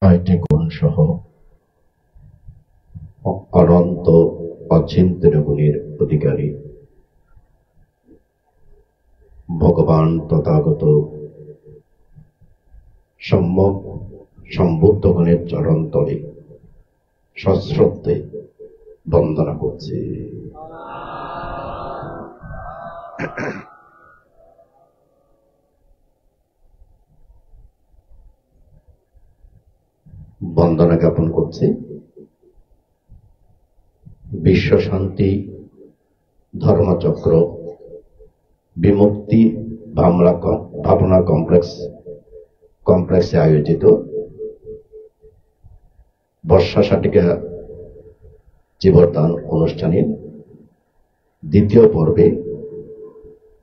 ছয়টি গুণসহ অনন্ত অচিন্ত্য গুণের অধিকারী ভগবান তথাগত সম্যক সম্বুদ্ধগণের চরণতলে সশ্রদ্ধে বন্দনা করছি। বন্দনা জ্ঞাপন করছি বিশ্ব শান্তি ধর্মচক্র বিমুক্তি ভাবনা কমপ্লেক্সে আয়োজিত বর্ষা শাটিকা জীবনদান অনুষ্ঠানের দ্বিতীয় পর্বে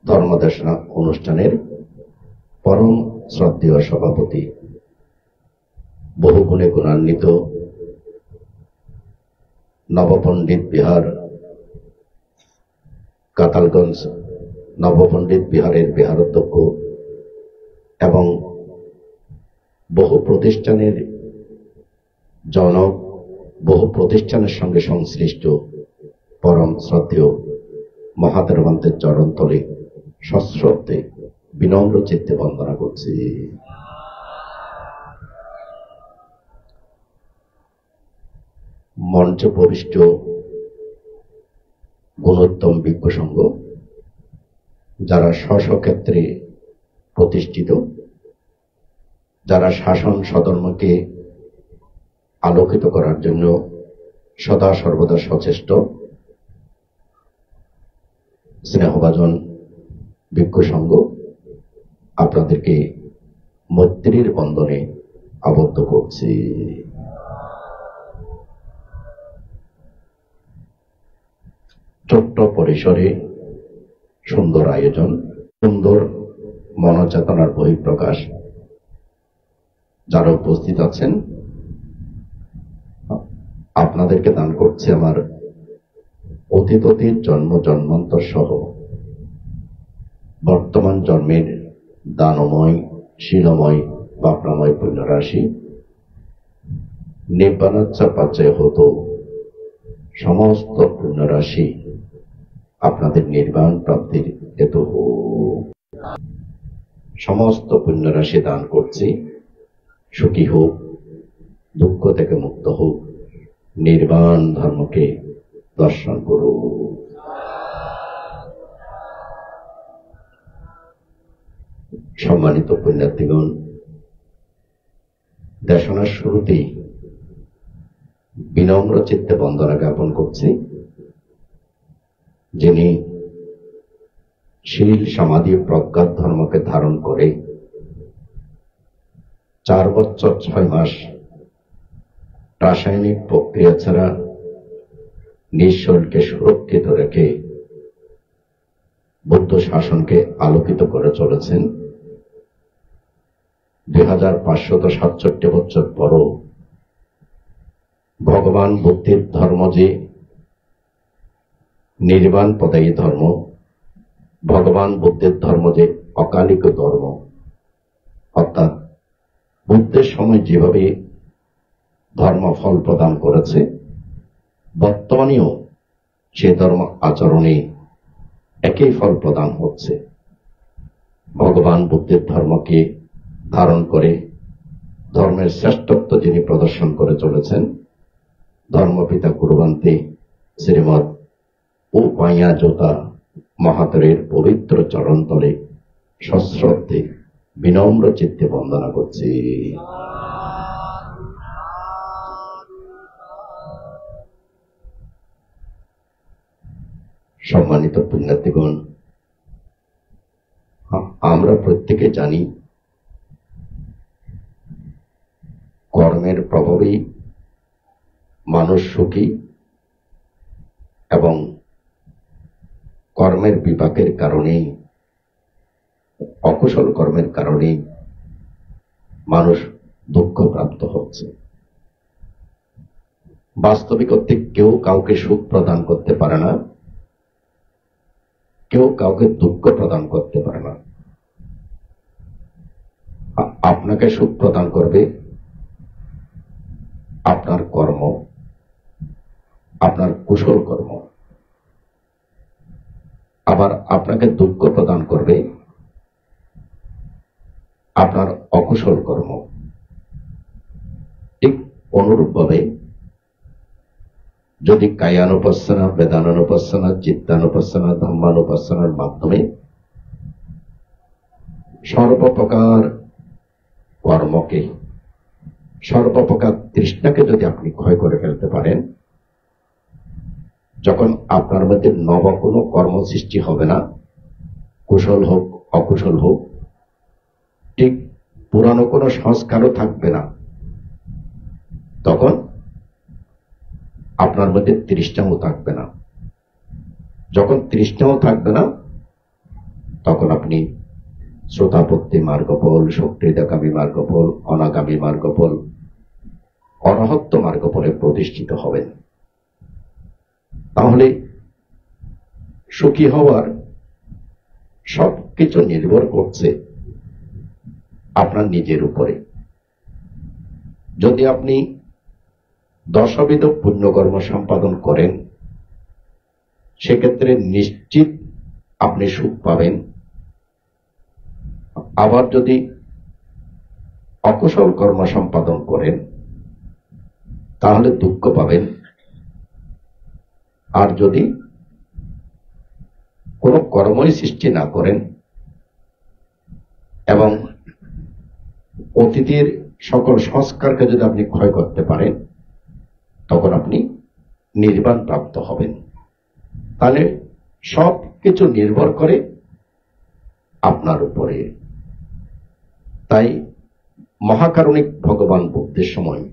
ধর্মদেশনা অনুষ্ঠানের পরম শ্রদ্ধেয় সভাপতি বহুগুণে গুণান্বিত নবপণ্ডিত বিহার কাতালগঞ্জ নবপণ্ডিত বিহারের বিহারাধ্যক্ষ এবং বহু প্রতিষ্ঠানের জনক, বহু প্রতিষ্ঠানের সঙ্গে সংশ্লিষ্ট পরম শ্রদ্ধেয় মহাদেবন্তের চরণতলে সশ্রদ্ধে বিনম্র চিত্তে বন্দনা করছি। মঞ্চ প্রবিষ্ট গুণোত্তম বিজ্ঞ সংঘ, যারা স্ব ক্ষেত্রে প্রতিষ্ঠিত, যারা শাসন সধর্মকে আলোকিত করার জন্য সদা সর্বদা সচেষ্ট, স্নেহভাজন বিজ্ঞ সংঘ, আপনাদেরকে মৈত্রীর বন্ধনে আবদ্ধ করছি। ছোট্ট পরিসরে সুন্দর আয়োজন, সুন্দর মনোচেতনার বহিঃপ্রকাশ। যারা উপস্থিত আছেন, আপনাদেরকে দান করছে আমার অতীতের জন্ম জন্মান্তর সহ বর্তমান জন্মের দানময়, শীলময়, বাপনাময় পুণ্যরাশি। নিব্বানাচ্ছা পাচ্ছায় হতো সমস্ত পুণ্যরাশি আপনাদের নির্বাণ প্রাপ্তির হেতু হোক। সমস্ত পুণ্যরাশি দান করছি, সুখী হোক, দুঃখ থেকে মুক্ত হোক, নির্বাণ ধর্মকে দর্শন করুক। সম্মানিত পুণ্যার্থীগণ, দেশনার শুরুতেই বিনম্র চিত্তে বন্দনা জ্ঞাপন করছি যিনি শীল সমাধি প্রজ্ঞাত ধর্মকে ধারণ করে 4 বছর 6 মাস রাসায়নিক প্রক্রিয়া ছাড়া নিজ শরীরকে সুরক্ষিত রেখে বুদ্ধ শাসনকে আলোকিত করে চলেছেন। 2567 বছর পরও ভগবান বুদ্ধের ধর্ম যে নির্বাণ পদায়ী ধর্ম, ভগবান বুদ্ধের ধর্ম যে অকালিক ধর্ম, অর্থাৎ বুদ্ধের সময় যেভাবে ধর্ম ফল প্রদান করেছে, বর্তমানেও সে ধর্ম আচরণে একই ফল প্রদান হচ্ছে। ভগবান বুদ্ধের ধর্মকে ধারণ করে ধর্মের শ্রেষ্ঠত্ব যিনি প্রদর্শন করে চলেছেন, ধর্মপিতা গুরুবান্তে শ্রীমৎ উপায়া জোতা মহাতরের পবিত্র চরণতলে সশ্রদ্ধে বিনম্র চিত্তে বন্দনা করছি। সম্মানিত পুণ্যার্থীগণ, আমরা প্রত্যেকে জানি কর্মের প্রভাবেই মানুষ সুখী এবং কর্মের বিপাকের কারণেই, অকুশল কর্মের কারণেই মানুষ দুঃখপ্রাপ্ত হচ্ছে। বাস্তবিক অর্থে কেউ কাউকে সুখ প্রদান করতে পারে না, কেউ কাউকে দুঃখ প্রদান করতে পারে না। আপনাকে সুখ প্রদান করবে আপনার কর্ম, আপনার কুশল কর্ম, আবার আপনাকে দুঃখ প্রদান করবে আপনার অকুশল কর্ম। ঠিক অনুরূপভাবে যদি কায়ানুপাসনা, বেদানুপাসনা, চিত্তানুপাসনা, ধম্মানুপাসনার মাধ্যমে সর্বপ্রকার কর্মকে, সর্বপ্রকার তৃষ্ণাকে যদি আপনি ক্ষয় করে ফেলতে পারেন, যখন আপনার মধ্যে নব কোনো কর্ম সৃষ্টি হবে না, কুশল হোক অকুশল হোক, ঠিক পুরানো কোনো সংস্কারও থাকবে না, তখন আপনার মধ্যে তৃষ্ণাও থাকবে না। যখন তৃষ্ণাও থাকবে না, তখন আপনি শ্রোতাপত্তি মার্গফল, শক্তিদাগামী মার্গফল, অনাগামী মার্গফল, অরহত্ত মার্গফলে প্রতিষ্ঠিত হবেন। তাহলে সুখী হওয়ার সবকিছু নির্ভর করছে আপনার নিজের উপরে। যদি আপনি দশবিধ পুণ্যকর্ম সম্পাদন করেন, সেক্ষেত্রে নিশ্চিত আপনি সুখ পাবেন। আবার যদি অকুশল কর্ম সম্পাদন করেন, তাহলে দুঃখ পাবেন। আর যদি কোনো কর্মই সৃষ্টি না করেন এবং অতীতের সকল সংস্কারকে যদি আপনি ক্ষয় করতে পারেন, তখন আপনি নির্বাণ প্রাপ্ত হবেন। তাহলে সব কিছু নির্ভর করে আপনার উপরে। তাই মহাকারণিক ভগবান বুদ্ধের সময়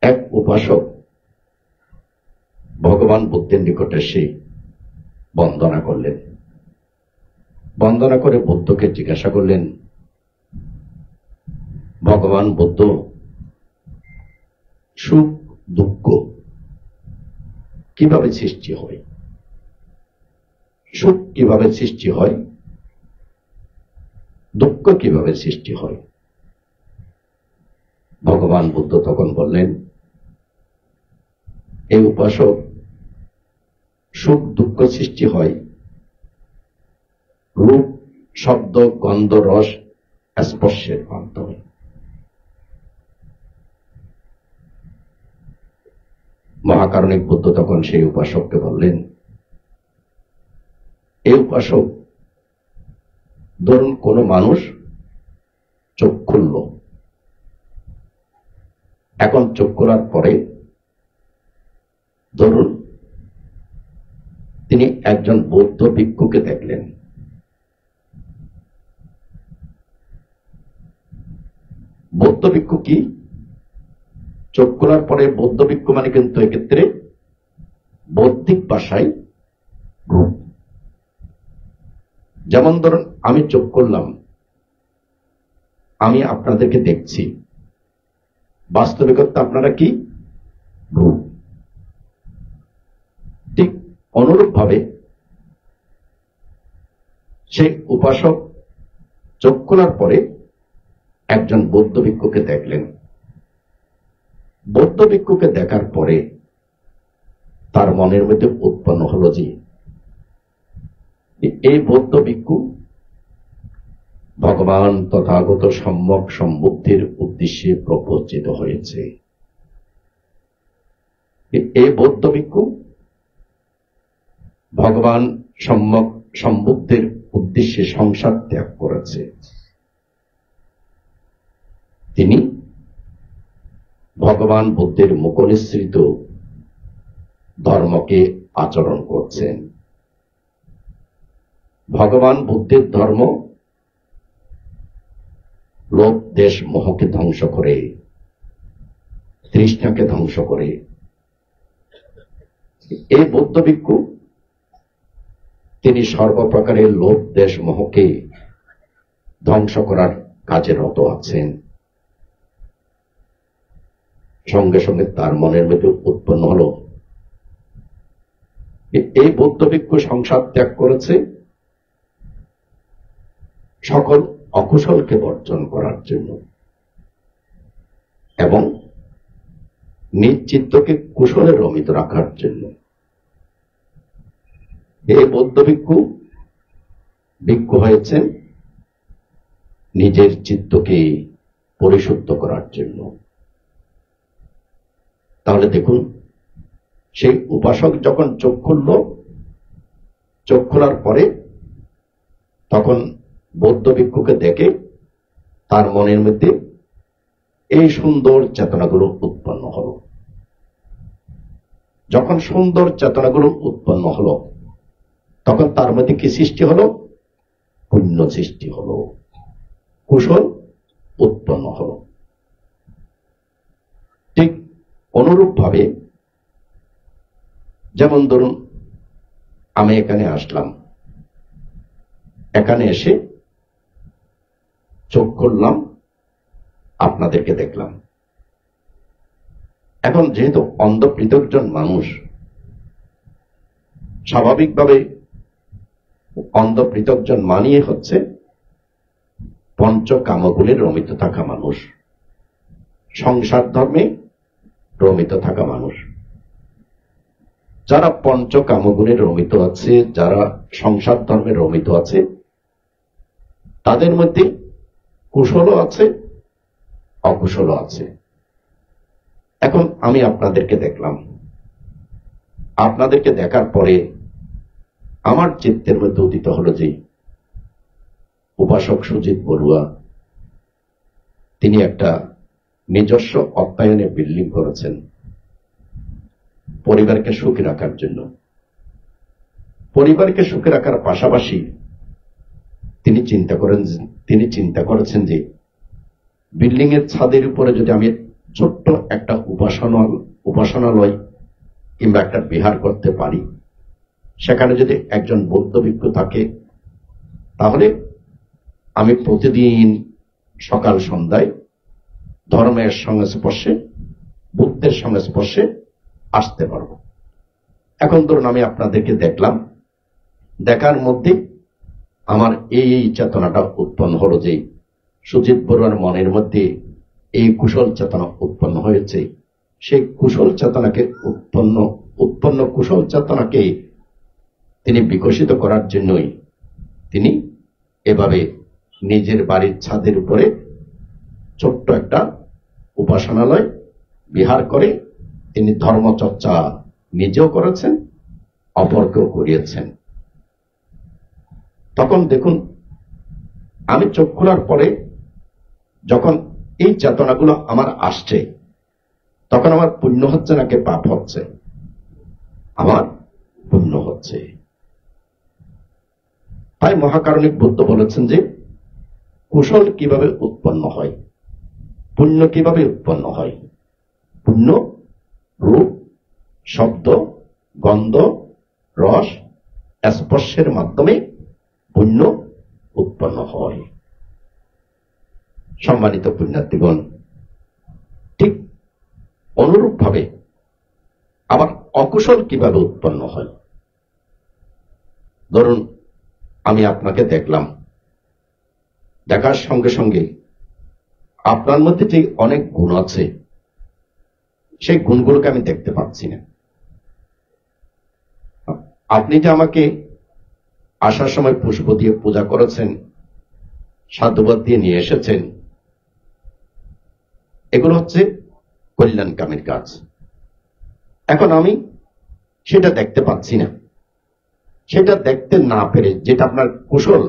এক উপাসক ভগবান বুদ্ধের নিকটে এসে বন্দনা করলেন। বন্দনা করে বুদ্ধকে জিজ্ঞাসা করলেন, ভগবান বুদ্ধ, সুখ দুঃখ কিভাবে সৃষ্টি হয়? সুখ কিভাবে সৃষ্টি হয়? দুঃখ কিভাবে সৃষ্টি হয়? ভগবান বুদ্ধ তখন বললেন, এই উপাসক, সুখ দুঃখ সৃষ্টি হয় রূপ, শব্দ, গন্ধ, রস, স্পর্শের মাধ্যমে। মহাকারণিক বুদ্ধ তখন সেই উপাসককে বললেন, এই উপাসক, ধরুন কোন মানুষ চোখ খুলল, এখন চোখ খোলার পরে ধরুন তিনি একজন বৌদ্ধ ভিক্ষুকে দেখলেন। বৌদ্ধ ভিক্ষু কি? চোখ খোলার পরে বৌদ্ধ ভিক্ষু মানে কিন্তু এক্ষেত্রে বৌদ্ধিক ভাষায় রূপ। যেমন ধরুন আমি চোখ করলাম, আমি আপনাদেরকে দেখছি, বাস্তবিকতা আপনারা কি? রূপ। ঠিক অনুরূপ ভাবে সেই উপাসক চোখ খোলার পরে একজন বৌদ্ধ ভিক্ষুকে দেখলেন। বৌদ্ধ ভিক্ষুকে দেখার পরে তার মনের মধ্যে উৎপন্ন হলো যে এই বৌদ্ধ ভিক্ষু ভগবান তথাগত সম্যক সম্বুদ্ধির উদ্দেশ্যে প্রবর্তিত হয়েছে। এই বৌদ্ধ ভিক্ষু ভগবান সম্যক সম্বুদ্ধির উদ্দেশ্যে সংসার ত্যাগ করেছে। তিনি ভগবান বুদ্ধের মুখনিসৃত ধর্মকে আচরণ করছেন। ভগবান বুদ্ধের ধর্ম লোভ দেশ মোহকে ধ্বংস করে, তৃষ্ণাকে ধ্বংস করে। এই বৌদ্ধ ভিক্ষু তিনি সর্বপ্রকারের লোভ দেশ মোহকে ধ্বংস করার কাজে রত আছেন। সঙ্গে সঙ্গে তার মনের মধ্যে উৎপন্ন হল এই বৌদ্ধ ভিক্ষু সংসার ত্যাগ করেছে সকল অকুশলকে বর্জন করার জন্য এবং নিজ চিত্তকে কুশলে রমিত রাখার জন্য। এই বৌদ্ধ ভিক্ষু হয়েছেন নিজের চিত্তকে পরিশুদ্ধ করার জন্য। তাহলে দেখুন, সেই উপাসক যখন চোখ খুলল, চোখ খোলার পরে তখন বৌদ্ধ ভিক্ষুকে দেখে তার মনের মধ্যে এই সুন্দর চেতনাগুলো উৎপন্ন হলো। যখন সুন্দর চেতনাগুলো উৎপন্ন হলো, তখন তার মধ্যে কি সৃষ্টি হলো? পুণ্য সৃষ্টি হলো, কুশল উৎপন্ন হলো। ঠিক অনুরূপ ভাবে, যেমন ধরুন আমি এখানে আসলাম, এখানে এসে চোখ খুললাম, আপনাদেরকে দেখলাম। এখন যেহেতু অন্ধ পৃথকজন মানুষ, স্বাভাবিকভাবে অন্ধ পৃথকজন মানিয়ে হচ্ছে পঞ্চকামগুণে রমিত থাকা মানুষ, সংসার ধর্মে রমিত থাকা মানুষ। যারা পঞ্চকামগুণে রমিত আছে, যারা সংসার ধর্মে রমিত আছে, তাদের মধ্যে কুশলও আছে, অকুশলও আছে। এখন আমি আপনাদেরকে দেখলাম, আপনাদেরকে দেখার পরে আমার চিত্তের মধ্যে উদিত হলো যে উপাসক সুজিত বড়ুয়া তিনি একটা নিজস্ব অর্থায়নে বিল্ডিং করেছেন পরিবারকে সুখী রাখার জন্য। পরিবারকে সুখী রাখার পাশাপাশি তিনি চিন্তা করেছেন যে বিল্ডিং এর ছাদের উপরে যদি আমি ছোট্ট একটা উপাসনালয় কিংবা একটা বিহার করতে পারি, সেখানে যদি একজন বৌদ্ধ ভিক্ষু থাকে, তাহলে আমি প্রতিদিন সকাল সন্ধ্যায় ধর্মের সংস্পর্শে, বুদ্ধের সংস্পর্শে আসতে পারব। এখন ধরুন আমি আপনাদেরকে দেখলাম, দেখার মধ্যে আমার এই চেতনাটা উৎপন্ন হলো যে সুজিত বড়ুয়ার মনের মধ্যে এই কুশল চেতনা উৎপন্ন হয়েছে। সেই কুশল চেতনাকে উৎপন্ন কুশল চেতনাকে তিনি বিকশিত করার জন্যই তিনি এভাবে নিজের বাড়ির ছাদের উপরে ছোট্ট একটা উপাসনালয় বিহার করে তিনি ধর্মচর্চা নিজেও করেছেন, অপরকেও করিয়েছেন। তখন দেখুন, আমি চোখ খোলার পরে যখন এই চেতনাগুলো আমার আসছে, তখন আমার পুণ্য হচ্ছে নাকি পাপ হচ্ছে? আমার পুণ্য হচ্ছে। তাই মহাকারণিক বুদ্ধ বলেছেন যে কুশল কিভাবে উৎপন্ন হয়, পুণ্য কিভাবে উৎপন্ন হয়। পুণ্য রূপ, শব্দ, গন্ধ, রস, স্পর্শের মাধ্যমে পুণ্য উৎপন্ন হয়। সম্মানিত পুণ্যার্থীগণ, ঠিক অনুরূপ ভাবে আবার অকুশল কিভাবে উৎপন্ন হয়। ধরুন আমি আপনাকে দেখলাম, দেখার সঙ্গে সঙ্গে আপনার মধ্যে যে অনেক গুণ আছে, সেই গুণগুলোকে আমি দেখতে পাচ্ছি না। আপনি যে আমাকে আসার সময় পুষ্প দিয়ে পূজা করেছেন, সাধুবাদ দিয়ে নিয়ে এসেছেন, এগুলো হচ্ছে কল্যাণকামীর কাজ। এখন আমি সেটা দেখতে পাচ্ছি না। সেটা দেখতে না পেরে যেটা আপনার কুশল,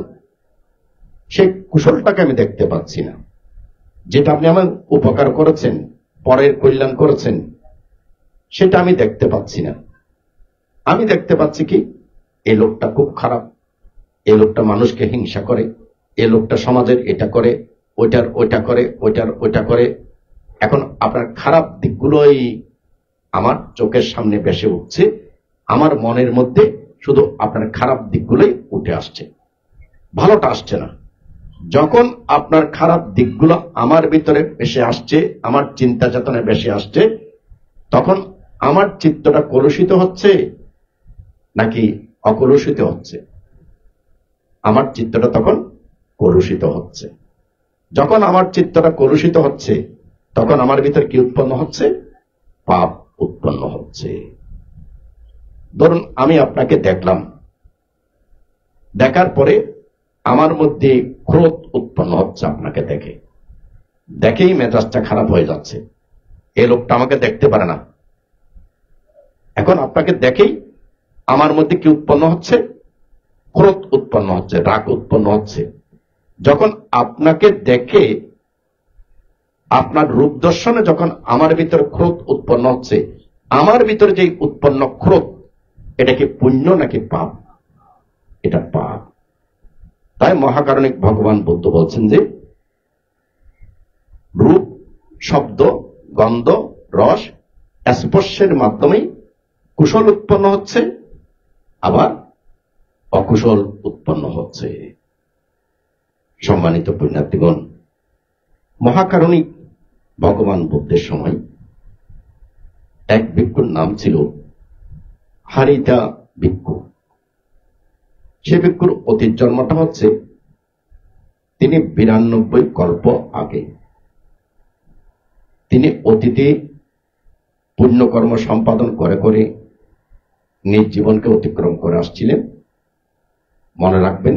সেই কুশলটাকে আমি দেখতে পাচ্ছি না। যেটা আপনি আমার উপকার করেছেন, পরের কল্যাণ করেছেন, সেটা আমি দেখতে পাচ্ছি না। আমি দেখতে পাচ্ছি কি, এই লোকটা খুব খারাপ, এই লোকটা মানুষকে হিংসা করে, এই লোকটা সমাজের এটা করে, ওইটা করে, ওইটা করে। এখন আপনার খারাপ দিকগুলোই আমার চোখের সামনে ভেসে উঠছে, আমার মনের মধ্যে শুধু আপনার খারাপ দিকগুলোই উঠে আসছে, ভালোটা আসছে না। যখন আপনার খারাপ দিকগুলো আমার ভিতরে ভেসে আসছে, আমার চিন্তা চেতনায় ভেসে আসছে, তখন আমার চিত্তটা কলুষিত হচ্ছে নাকি অকলুষিত হচ্ছে? আমার চিত্তটা তখন কলুষিত হচ্ছে। যখন আমার চিত্তটা কলুষিত হচ্ছে, তখন আমার ভিতর কি উৎপন্ন হচ্ছে? পাপ উৎপন্ন হচ্ছে। ধরুন আমি আপনাকে দেখলাম, দেখার পরে আমার মধ্যে ক্রোধ উৎপন্ন হচ্ছে, আপনাকে দেখেই মেজাজটা খারাপ হয়ে যাচ্ছে, এই লোকটা আমাকে দেখতে পারে না। এখন আপনাকে দেখেই আমার মধ্যে কি উৎপন্ন হচ্ছে? ক্রোধ উৎপন্ন হচ্ছে, রাগ উৎপন্ন হচ্ছে। যখন আপনাকে দেখে আপনার রূপ দর্শনে যখন আমার ভিতরে ক্রোধ উৎপন্ন হচ্ছে, আমার ভিতরে যে উৎপন্ন ক্রোধ, এটা কি পুণ্য নাকি পাপ? এটা পাপ। তাই মহাকারণিক ভগবান বুদ্ধ বলছেন যে রূপ, শব্দ, গন্ধ, রস, স্পর্শের মাধ্যমে কুশল উৎপন্ন হচ্ছে, আবার অকুশল উৎপন্ন হচ্ছে। সম্মানিত পুণ্যার্থীগণ, মহাকারণিক ভগবান বুদ্ধের সময় এক ভিক্ষুর নাম ছিল হারিতা ভিক্ষু। সে ভিক্ষুর অতীত জন্মটা হচ্ছে তিনি 92 কল্প আগে। তিনি অতীতে পুণ্যকর্ম সম্পাদন করে করে নিজ জীবনকে অতিক্রম করে আসছিলেন। মনে রাখবেন,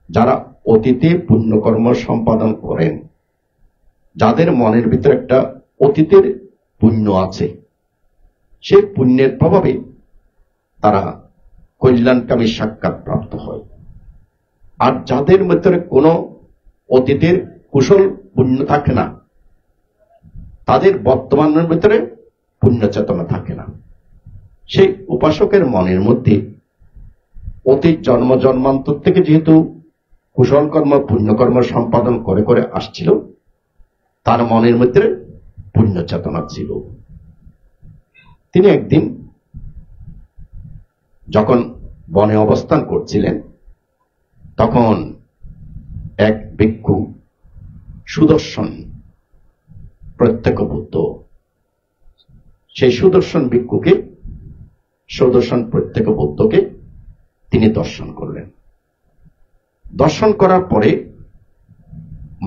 যারা অতীতে পুণ্যকর্ম সম্পাদন করেন, যাদের মনের ভিতরে একটা অতীতের পুণ্য আছে, সেই পুণ্যের প্রভাবে তারা কল্যাণকামী সাক্ষাৎ প্রাপ্ত হয়। আর যাদের ভিতরে কোনো অতীতের কুশল পুণ্য থাকে না, তাদের বর্তমানের ভিতরে পুণ্য চেতনা থাকে না। সেই উপাসকের মনের মধ্যে অতীত জন্ম জন্মান্তর থেকে যেহেতু কুশল কর্ম পুণ্যকর্ম সম্পাদন করে করে আসছিল, তার মনের মধ্যে পুণ্য চেতনা ছিল। তিনি একদিন যখন বনে অবস্থান করছিলেন, তখন এক ভিক্ষু সুদর্শন প্রত্যক্ষ বুদ্ধ, সেই সুদর্শন ভিক্ষুকে, সুদর্শন প্রত্যক্ষ বুদ্ধকে তিনি দর্শন করলেন। দর্শন করার পরে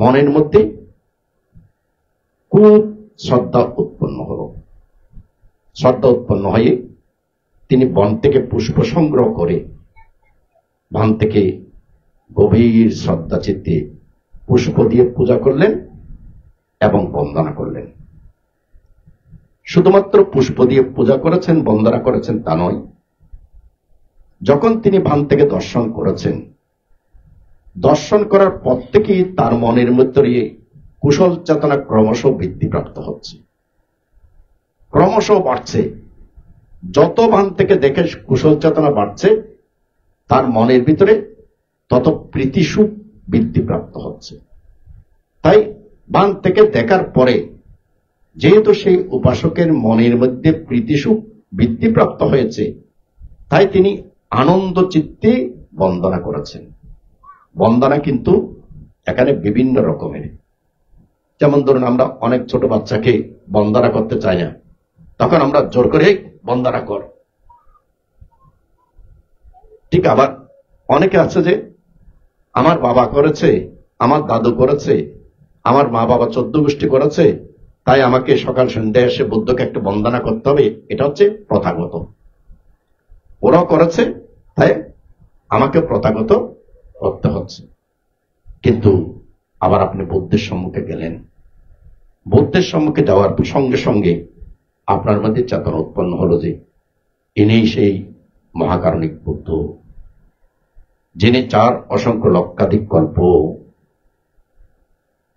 মনের মধ্যে খুব শ্রদ্ধা উৎপন্ন হল। শ্রদ্ধা উৎপন্ন হয়ে তিনি বন থেকে পুষ্প সংগ্রহ করে বন থেকে গভীর শ্রদ্ধা চিত্তে পুষ্প দিয়ে পূজা করলেন এবং বন্দনা করলেন। শুধুমাত্র পুষ্প দিয়ে পূজা করেছেন, বন্দনা করেছেন তা নয়, যখন তিনি ভান থেকে দর্শন করেছেন, দর্শন করার পর থেকেই তার মনের মধ্যে কুশল চেতনা ক্রমশ বৃদ্ধিপ্রাপ্ত হচ্ছে, ক্রমশ বাড়ছে। যত ভান থেকে দেখে কুশল চেতনা বাড়ছে, তার মনের ভিতরে তত প্রীতি সুখ বৃদ্ধিপ্রাপ্ত হচ্ছে। তাই ভান থেকে দেখার পরে যেহেতু সেই উপাসকের মনের মধ্যে প্রীতি সুখ বৃদ্ধিপ্রাপ্ত হয়েছে, তাই তিনি আনন্দ চিত্তে বন্দনা করেছেন। বন্দনা কিন্তু এখানে বিভিন্ন রকমের। যেমন ধরুন, আমরা অনেক ছোট বাচ্চাকে বন্দনা করতে চাই না, তখন আমরা জোর করে বন্দনা কর। ঠিক আবার অনেকে আছে যে আমার বাবা করেছে, আমার দাদু করেছে, আমার মা বাবা 14 গোষ্ঠী করেছে, তাই আমাকে সকাল সন্ধ্যায় এসে বুদ্ধকে একটু বন্দনা করতে হবে, এটা হচ্ছে প্রথাগত। ওরাও করেছে, তাই আমাকে প্রথাগত করতে হচ্ছে। কিন্তু আবার আপনি বুদ্ধের সম্মুখে গেলেন, বুদ্ধের সম্মুখে যাওয়ার সঙ্গে সঙ্গে আপনার মধ্যে চেতনা উৎপন্ন হলো যে ইনি সেই মহাকারণিক বুদ্ধ, যিনি 4 অসংখ্য লক্ষাধিক কল্প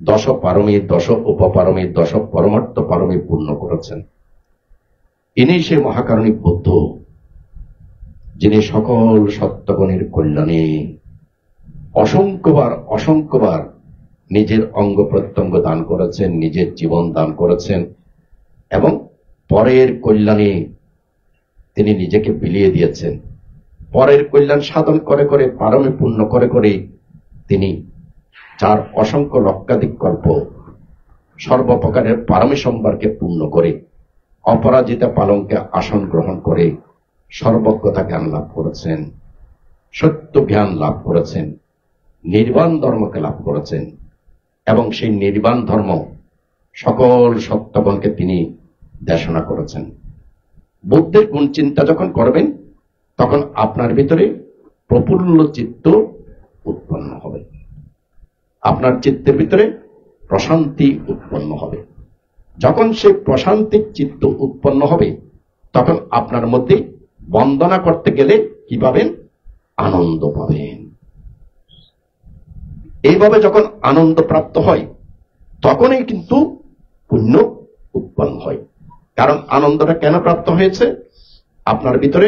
10 পারমী, 10 উপপারমী, 10 পরমার্থ পারমী পূর্ণ করেছেন। ইনি সেই মহাকারণিক বুদ্ধ, যিনি সকল সত্যগণের কল্যাণে অসংখ্যবার নিজের অঙ্গ প্রত্যঙ্গ দান করেছেন, নিজের জীবন দান করেছেন এবং পরের কল্যাণে তিনি নিজেকে বিলিয়ে দিয়েছেন। পরের কল্যাণ সাধন করে করে, পারমে পূর্ণ করে করে তিনি 4 অসংখ্য লক্ষাধিক কল্প সর্বপ্রকারের পারমী সম্ভারকে পূর্ণ করে অপরাজিতা পালঙ্কে আসন গ্রহণ করে সর্বজ্ঞতা জ্ঞান লাভ করেছেন, সত্য জ্ঞান লাভ করেছেন, নির্বাণ ধর্মকে লাভ করেছেন এবং সেই নির্বাণ ধর্ম সকল সত্যগণকে তিনি দেশনা করেছেন। বুদ্ধের গুণ চিন্তা যখন করবেন তখন আপনার ভিতরে প্রফুল্ল চিত্ত উৎপন্ন হবে, আপনার চিত্তের ভিতরে প্রশান্তি উৎপন্ন হবে। যখন সেই প্রশান্তির চিত্ত উৎপন্ন হবে তখন আপনার মধ্যে বন্দনা করতে গেলে কি পাবেন? আনন্দ পাবেন। এইভাবে যখন আনন্দ প্রাপ্ত হয় তখনই কিন্তু পুণ্য উৎপন্ন হয়। কারণ আনন্দটা কেন প্রাপ্ত হয়েছে? আপনার ভিতরে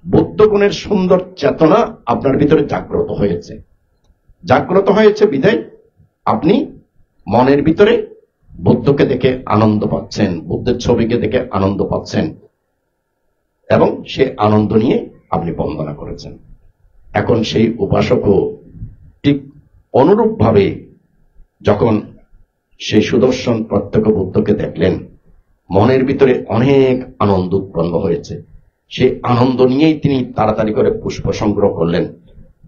বুদ্ধ গুণের সুন্দর চেতনা আপনার ভিতরে জাগ্রত হয়েছে। জাগ্রত হয়েছে বিধায় আপনি মনের ভিতরে বুদ্ধকে দেখে আনন্দ পাচ্ছেন, বুদ্ধের ছবিকে দেখে আনন্দ পাচ্ছেন, এবং সে আনন্দ নিয়ে আপনি বন্দনা করেছেন। এখন সেই উপাসকও ঠিক অনুরূপভাবে যখন সেই সুদর্শন প্রত্যক্ষ বুদ্ধকে দেখলেন, মনের ভিতরে অনেক আনন্দ উৎপন্ন হয়েছে। সেই আনন্দ নিয়েই তিনি তাড়াতাড়ি করে পুষ্প সংগ্রহ করলেন।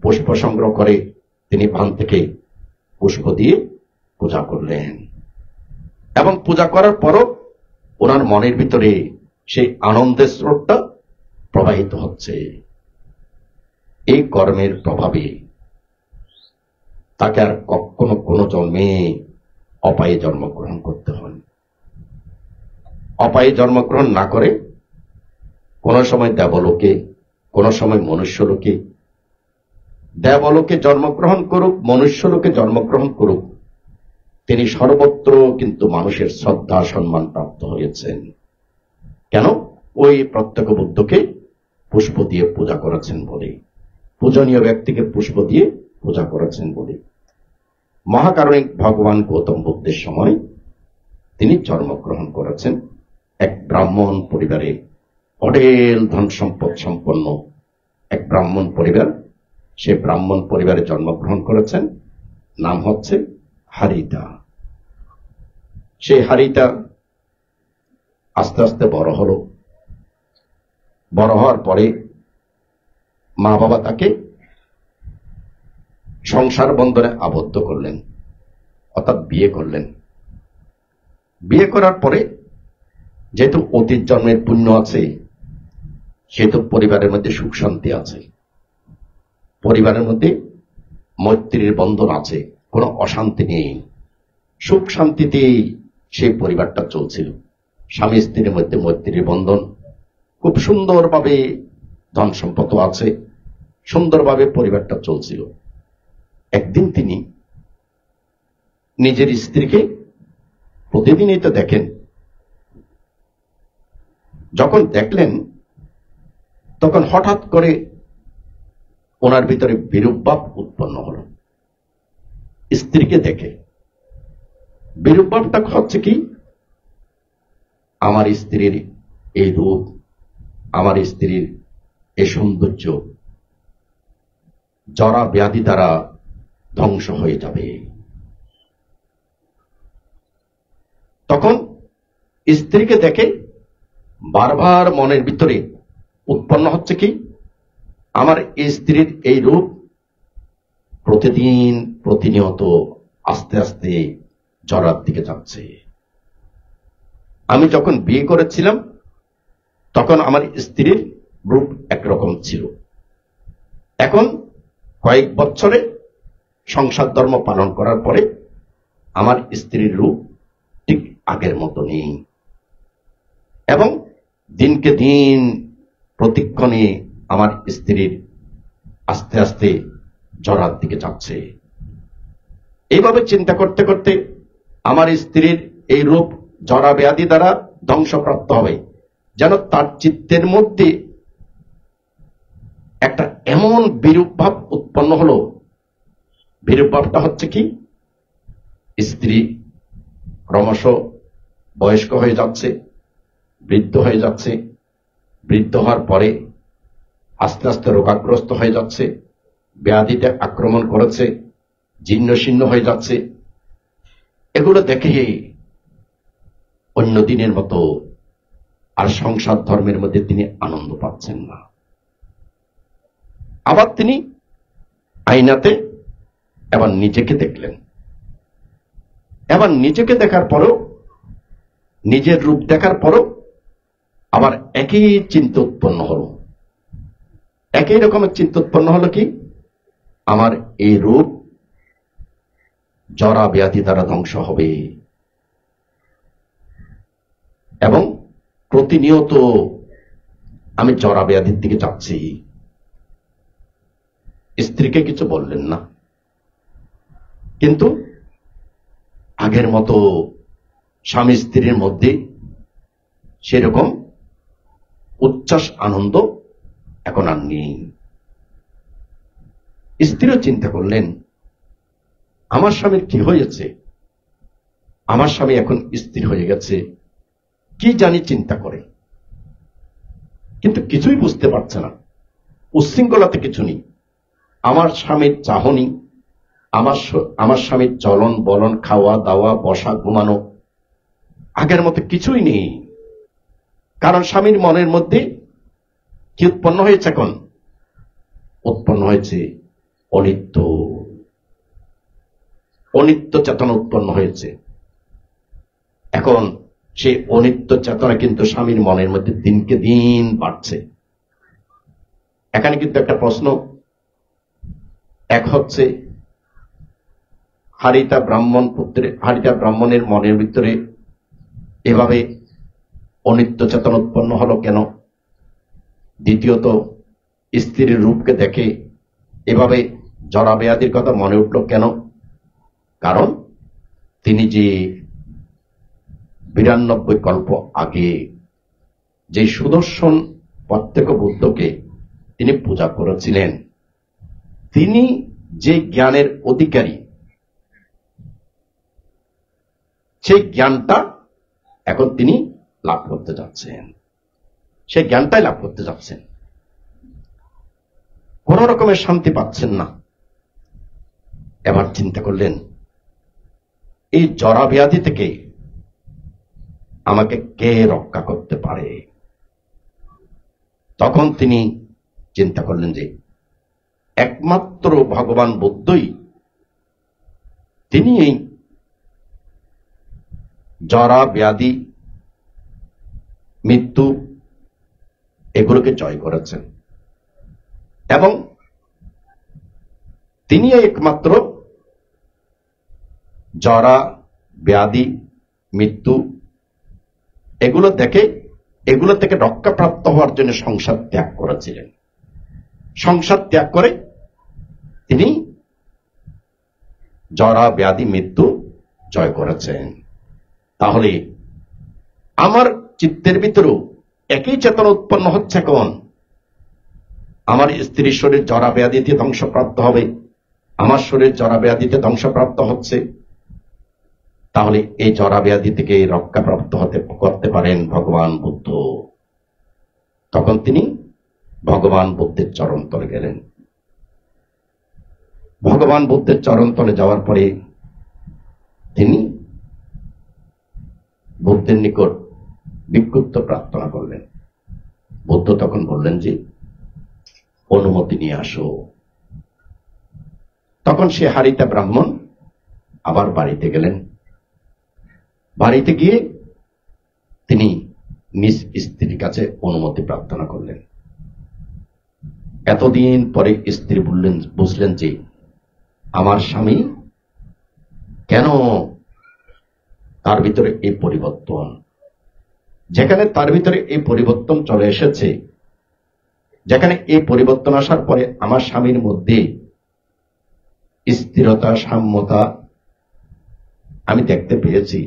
পুষ্প সংগ্রহ করে তিনি বান থেকে পুষ্প দিয়ে পূজা করলেন, এবং পূজা করার পরও ওনার মনের ভিতরে সেই আনন্দের স্রোতটা প্রবাহিত হচ্ছে। এই কর্মের প্রভাবে তাকে আর কখনো কোনো জন্মে অপায়ে জন্মগ্রহণ করতে হয়। অপায়ে জন্মগ্রহণ না করে কোন সময় দেবলোকে, কোন সময় মনুষ্যলোকে, দেবলোকে জন্মগ্রহণ করুক, মনুষ্যলোকে জন্মগ্রহণ করুক, তিনি সর্বত্র কিন্তু মানুষের শ্রদ্ধা সম্মান প্রাপ্ত হয়েছেন। কেন? ওই প্রত্যক্ষ বুদ্ধকে পুষ্প দিয়ে পূজা করেছেন বলে, পূজনীয় ব্যক্তিকে পুষ্প দিয়ে পূজা করেছেন বলে। মহাকারণিক ভগবান গৌতম বুদ্ধের সময় তিনি জন্মগ্রহণ করেছেন এক ব্রাহ্মণ পরিবারে, অঢেল ধন সম্পদ সম্পন্ন এক ব্রাহ্মণ পরিবার। সে ব্রাহ্মণ পরিবারে জন্মগ্রহণ করেছেন, নাম হচ্ছে হারিতা। সেই হারিতা আস্তে আস্তে বড় হল। বড় হওয়ার পরে মা বাবা তাকে সংসার বন্ধনে আবদ্ধ করলেন, অর্থাৎ বিয়ে করলেন। বিয়ে করার পরে যেহেতু অতীত জন্মের পুণ্য আছে, সেহেতু পরিবারের মধ্যে সুখ শান্তি আছে, পরিবারের মধ্যে মৈত্রীর বন্ধন আছে, কোনো অশান্তি নেই, সুখ শান্তিতেই সেই পরিবারটা চলছিল। স্বামী স্ত্রীর মধ্যে মৈত্রীর বন্ধন, খুব সুন্দরভাবে ধন সম্পদ আছে, সুন্দরভাবে পরিবারটা চলছিল। একদিন তিনি নিজের স্ত্রীকে প্রতিদিনই তো দেখেন, যখন দেখলেন তখন হঠাৎ করে ওনার ভিতরে বিরূপভাব উৎপন্ন হল। স্ত্রীকে দেখে বিরূপভাবটা হচ্ছে কি, আমার স্ত্রীর এই রূপ, আমার স্ত্রীর এই সৌন্দর্য জরা ব্যাধি দ্বারা ধ্বংস হয়ে যাবে। তখন স্ত্রীকে দেখে বারবার মনের ভিতরে উৎপন্ন হচ্ছে কি, আমার স্ত্রীর এই রূপ প্রতিদিন প্রতিনিয়ত আস্তে আস্তে জরার দিকে যাচ্ছে। আমি যখন বিয়ে করেছিলাম তখন আমার স্ত্রীর রূপ একরকম ছিল, এখন কয়েক বছরে সংসার ধর্ম পালন করার পরে আমার স্ত্রীর রূপ ঠিক আগের মতো নেই, এবং দিনকে দিন প্রতিক্ষণে আমার স্ত্রীর আস্তে আস্তে জরার দিকে যাচ্ছে। এইভাবে চিন্তা করতে করতে আমার স্ত্রীর এই রূপ জরা ব্যাধি দ্বারা ধ্বংসপ্রাপ্ত হবে, যেন তার চিত্তের মধ্যে একটা এমন বিরূপ ভাব উৎপন্ন হলো। বিরূপ ভাবটা হচ্ছে কি, স্ত্রী ক্রমশ বয়স্ক হয়ে যাচ্ছে, বৃদ্ধ হয়ে যাচ্ছে, বৃদ্ধ হওয়ার পরে আস্তে আস্তে রোগাগ্রস্ত হয়ে যাচ্ছে, ব্যাধিতে আক্রমণ করেছে, জীর্ণ শীর্ণ হয়ে যাচ্ছে। এগুলো দেখে অন্য দিনের মতো আর সংসার ধর্মের মধ্যে তিনি আনন্দ পাচ্ছেন না। আবার তিনি আয়নাতে এবার নিজেকে দেখলেন। এবার নিজেকে দেখার পরেও নিজের রূপ দেখার পরও আবার একই চিন্তা উৎপন্ন হলো। একই রকমের চিন্তা উৎপন্ন হলো কি, আমার এই রূপ জরা ব্যাধি দ্বারা ধ্বংস হবে এবং প্রতিনিয়ত আমি জরা ব্যাধির দিকে যাচ্ছি। স্ত্রীকে কিছু বললেন না, কিন্তু আগের মতো স্বামী স্ত্রীর মধ্যে সেরকম উচ্ছ্বাস আনন্দ এখন আর নেই। স্ত্রীও চিন্তা করলেন, আমার স্বামীর কি হয়েছে, আমার স্বামী এখন স্থির হয়ে গেছে, কি জানি চিন্তা করে, কিন্তু কিছুই বুঝতে পারছে না। উচ্ছৃঙ্খলাতে কিছু নেই, আমার স্বামীর চাহনি, আমার স্বামীর চলন বলন, খাওয়া দাওয়া, বসা, ঘুমানো আগের মতো কিছুই নেই। কারণ স্বামীর মনের মধ্যে কি উৎপন্ন হয়েছে, এখন উৎপন্ন হয়েছে অনিত্য, অনিত্য চেতনা উৎপন্ন হয়েছে। এখন সেই অনিত্য চেতনা কিন্তু স্বামীর মনের মধ্যে দিনকে দিন বাড়ছে। এখানে কিন্তু একটা প্রশ্ন, এক হচ্ছে হারিতা ব্রাহ্মণের মনের ভিতরে এভাবে অনিত্য চেতনা উৎপন্ন হলো কেন? দ্বিতীয়ত, স্ত্রীর রূপকে দেখে এভাবে জরা ব্যাধির কথা মনে উঠল কেন? কারণ তিনি যে 92 কল্প আগে যে সুদর্শন প্রত্যেক বুদ্ধকে তিনি পূজা করেছিলেন, তিনি যে জ্ঞানের অধিকারী, সেই জ্ঞানটা এখন তিনি লাভ করতে যাচ্ছেন, সেই জ্ঞানটাই লাভ করতে যাচ্ছেন। কোন রকমের শান্তি পাচ্ছেন না। এবার চিন্তা করলেন, এই জরা ব্যাধি থেকে আমাকে কে রক্ষা করতে পারে? তখন তিনি চিন্তা করলেন যে একমাত্র ভগবান বুদ্ধই তিনি এই জরা ব্যাধি মৃত্যু এগুলোকে জয় করেছেন এবং তিনি একমাত্র জরা ব্যাধি মৃত্যু এগুলো থেকে রক্ষাপ্রাপ্ত হওয়ার জন্য সংসার ত্যাগ করেছিলেন। সংসার ত্যাগ করে তিনি জরা ব্যাধি মৃত্যু জয় করেছেন। তাহলে আমার চিত্তের ভিতরেও একই চেতনা উৎপন্ন হচ্ছে। এখন আমার স্ত্রীর শরীর জরা ব্যাধিতে ধ্বংসপ্রাপ্ত হবে, আমার শরীর জরা ব্যাধিতে ধ্বংসপ্রাপ্ত হচ্ছে। তাহলে এই জরা ব্যাধি থেকে রক্ষাপ্রাপ্ত করতে পারেন ভগবান বুদ্ধ। তখন তিনি ভগবান বুদ্ধের চরণ তলে গেলেন। ভগবান বুদ্ধের চরণ তলে যাওয়ার পরে তিনি বুদ্ধের নিকট ভিক্ষুত্ব প্রার্থনা করলেন। বুদ্ধ তখন বললেন যে অনুমতি নিয়ে আসো। তখন সে হারিতা ব্রাহ্মণ আবার বাড়িতে গেলেন। বাড়িতে গিয়ে তিনি নিজ স্ত্রীর কাছে অনুমতি প্রার্থনা করলেন। এতদিন পরে স্ত্রী বুঝলেন যে আমার স্বামী কেন তার ভিতরে এই পরিবর্তন, যেখানে তার ভিতরে এই পরিবর্তন চলে এসেছে, যেখানে এই পরিবর্তন আসার পরে আমার স্বামীর মধ্যে স্থিরতা সাম্যতা আমি দেখতে পেয়েছি,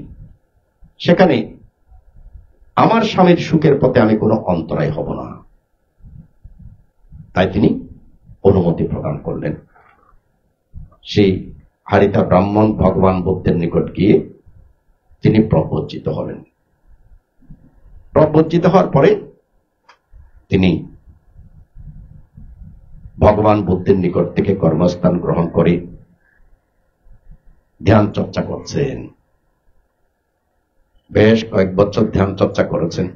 সেখানে আমার স্বামীর সুখের পথে আমি কোনো অন্তরায় হব না। তাই তিনি অনুমতি প্রদান করলেন। সেই হারিতা ব্রাহ্মণ ভগবান বুদ্ধের নিকট গিয়ে তিনি প্রবজ্জিত হলেন। প্রবজ্জিত হওয়ার পরে তিনি ভগবান বুদ্ধের নিকট থেকে কর্মস্থান গ্রহণ করে ধ্যান চর্চা করছেন। বেশ কয়েক বছর ধ্যান চর্চা করেছেন,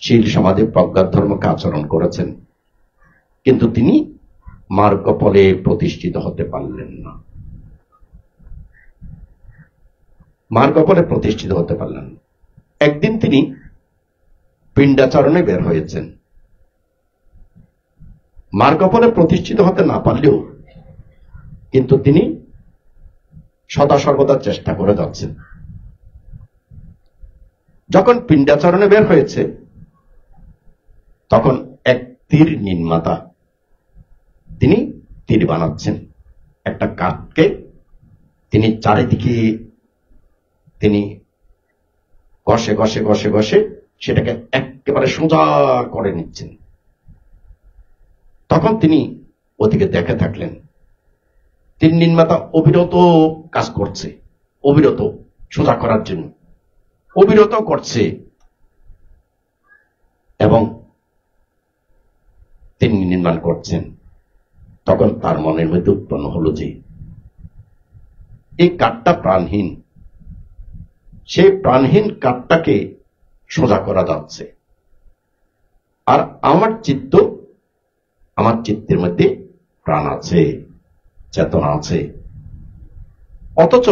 শীল সমাধি প্রজ্ঞা ধর্মকে আচরণ করেছেন, কিন্তু তিনি মার্গফলে প্রতিষ্ঠিত হতে পারলেন না। মার্গফলে প্রতিষ্ঠিত হতে পারলেন। একদিন তিনি পিণ্ডাচরণে বের হয়েছেন। মার্গফলে প্রতিষ্ঠিত হতে না পারলেও কিন্তু তিনি সদা সর্বদা চেষ্টা করে যাচ্ছেন। যখন পিণ্ডাচরণে বের হয়েছে তখন এক তীর নির্মাতা তিনি তীর বানাচ্ছেন। একটা কাঠকে তিনি চারিদিকে তিনি ঘষে ঘষে ঘষে ঘষে সেটাকে একেবারে সোজা করে নিচ্ছেন। তখন তিনি ওদিকে দেখে থাকলেন। তীর নির্মাতা অবিরত কাজ করছে, অবিরত সোজা করার জন্য অবিরত করছে, এবং তিনি নির্মাণ করছেন। তখন তার মনের মধ্যে উৎপন্ন হলো যে এই কাঠটা প্রাণহীন, সেই প্রাণহীন কাঠটাকে সোজা করা যাচ্ছে, আর আমার চিত্তের মধ্যে প্রাণ আছে, চেতনা আছে, অথচ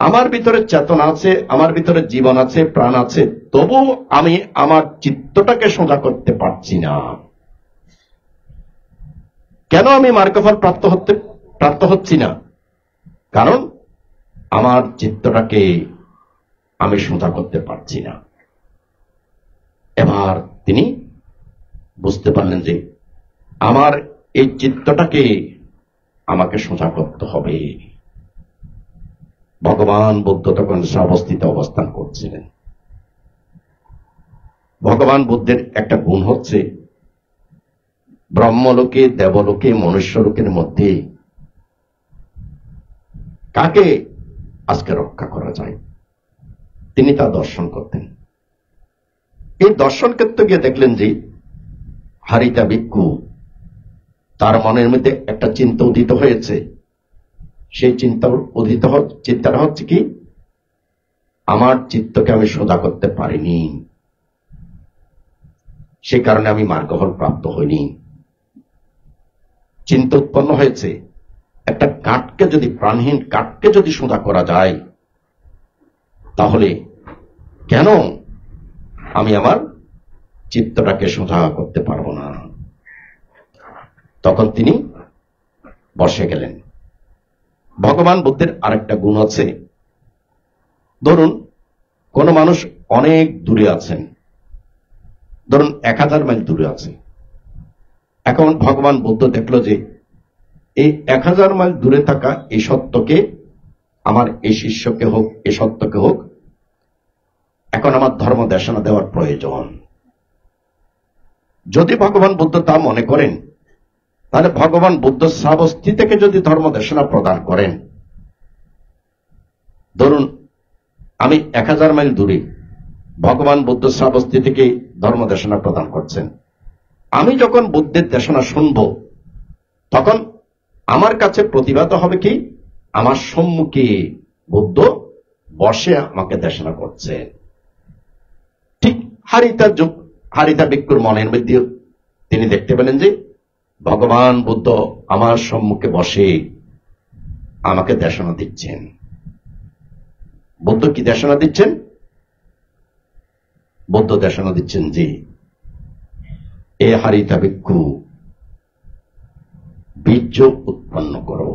আমার ভিতরে চেতনা আছে, আমার ভিতরে জীবন আছে, প্রাণ আছে, তবু আমি আমার চিত্তটাকে সোজা করতে পারছি না। কেন আমি মার্গফল প্রাপ্ত হচ্ছি না? কারণ আমার চিত্তটাকে আমি সোজা করতে পারছি না। এবার তিনি বুঝতে পারলেন যে আমার এই চিত্তটাকে আমাকে সোজা করতে হবে। ভগবান বুদ্ধ তখন স্বাবস্থিত অবস্থান করছিলেন। ভগবান বুদ্ধের একটা গুণ হচ্ছে ব্রহ্মলোকে, দেবলোকে, মনুষ্যলোকের মধ্যে কাকে আজকে রক্ষা করা যায় তিনি তা দর্শন করতেন। এই দর্শন করতে গিয়ে দেখলেন যে হারিতা ভিক্ষু, তার মনের মধ্যে একটা চিন্তা উদিত হয়েছে। সেই চিন্তাটা হচ্ছে কি, আমার চিত্তকে আমি সোজা করতে পারিনি, সে কারণে আমি মার্গফল প্রাপ্ত হইনি। চিন্তা উৎপন্ন হয়েছে, একটা কাঠকে যদি, প্রাণহীন কাঠকে যদি সোজা করা যায়, তাহলে কেন আমি আমার চিত্তটাকে সোজা করতে পারবো না? তখন তিনি বসে গেলেন। ভগবান বুদ্ধের আরেকটা গুণ আছে। ধরুন কোন মানুষ অনেক দূরে আছেন, ধরুন 1000 মাইল দূরে আছে। এখন ভগবান বুদ্ধ দেখল যে এই 1000 মাইল দূরে থাকা এই সত্যকে, আমার এই শিষ্যকে হোক, এই সত্যকে হোক, এখন আমার ধর্ম দেশনা দেওয়ার প্রয়োজন। যদি ভগবান বুদ্ধ তা মনে করেন, তাহলে ভগবান বুদ্ধ শ্রাবস্তী থেকে যদি ধর্ম দেশনা প্রদান করেন, ধরুন আমি 1000 মাইল দূরে, ভগবান বুদ্ধ শ্রাবস্তী থেকে ধর্ম দেশনা প্রদান করছেন, আমি যখন বুদ্ধের দেশনা শুনব, তখন আমার কাছে প্রতিভাত হবে কি, আমার সম্মুখে বুদ্ধ বসে আমাকে দেশনা করছে। ঠিক হারিতা ভিক্ষুর মনের মধ্যে তিনি দেখতে পেলেন যে ভগবান বুদ্ধ আমার সম্মুখে বসে আমাকে দেশনা দিচ্ছেন। বুদ্ধ কি দেশনা দিচ্ছেন? বুদ্ধ দেশনা দিচ্ছেন যে এ হারিতা ভিক্ষু, বীর্য উৎপন্ন করো।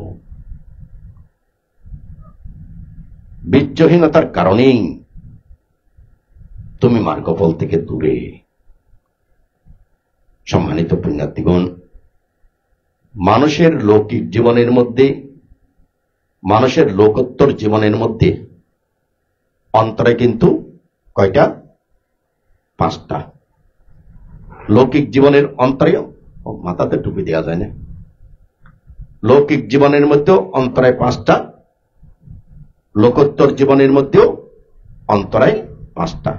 বীর্যহীনতার কারণেই তুমি মার্গফল থেকে দূরে। সম্মানিত পুণ্যার্থীগণ, মানুষের লৌকিক জীবনের মধ্যে, মানুষের লোকোত্তর জীবনের মধ্যে অন্তরে কিন্তু কয়টা? 5টা। লৌকিক জীবনের অন্তরে, মাথাতে টুপি দেওয়া যায় না, লৌকিক জীবনের মধ্যেও অন্তরায় 5টা, লোকোত্তর জীবনের মধ্যেও অন্তরায় 5টা।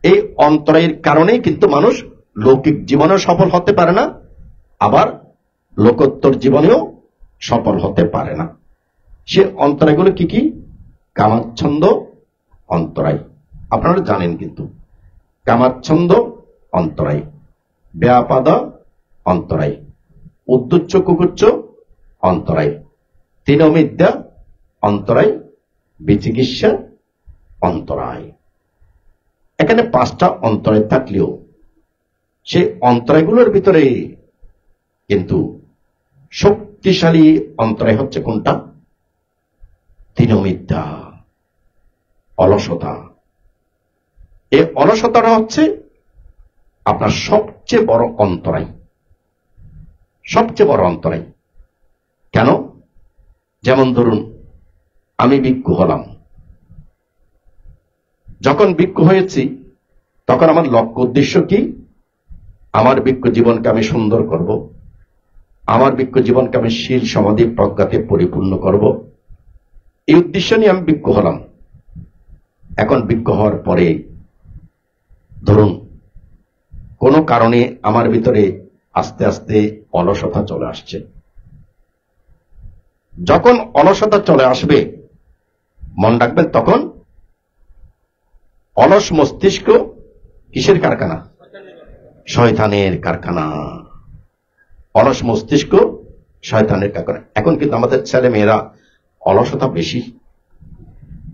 এই অন্তরায়ের কারণেই কিন্তু মানুষ লৌকিক জীবনেও সফল হতে পারে না, আবার লোকোত্তর জীবনেও সফল হতে পারে না। সে অন্তরায়গুলো কি কি? কামাচ্ছন্দ অন্তরায়, আপনারা জানেন কিন্তু। কামাচ্ছন্দ অন্তরায়, ব্যাপাদ অন্তরায়, উদ্দুচ্চ কুকুচ্চ অন্তরায়, তিনমিদ্যা অন্তরায়, বিচিকিৎসা অন্তরায়। এখানে 5টা অন্তরায় থাকলেও সেই অন্তরায়গুলোর ভিতরে কিন্তু শক্তিশালী অন্তরায় হচ্ছে কোনটা? তিনমিদ্যা, অলসতা। এই অলসতাটা হচ্ছে আপনার সবচেয়ে বড় অন্তরায়, সবচেয়ে বড় অন্তরায়। কেন? যেমন ধরুন, আমি ভিক্ষু হলাম। যখন ভিক্ষু হয়েছি তখন আমার লক্ষ্য উদ্দেশ্য কি? আমার ভিক্ষু জীবনকে আমি সুন্দর করব, আমার ভিক্ষু জীবনকে আমি শীল সমাধি প্রজ্ঞাতে পরিপূর্ণ করব, এই উদ্দেশ্য নিয়ে আমি ভিক্ষু হলাম। এখন ভিক্ষু হওয়ার পরে ধরুন কোনো কারণে আমার ভিতরে আস্তে আস্তে অলসতা চলে আসছে। যখন অলসতা চলে আসবে, মন রাখবেন, তখন অলস মস্তিষ্ক কিসের কারখানা? শয়তানের কারখানা। অলস মস্তিষ্ক শয়তানের কারখানা। এখন কিন্তু আমাদের ছেলে মেয়েরা অলসতা বেশি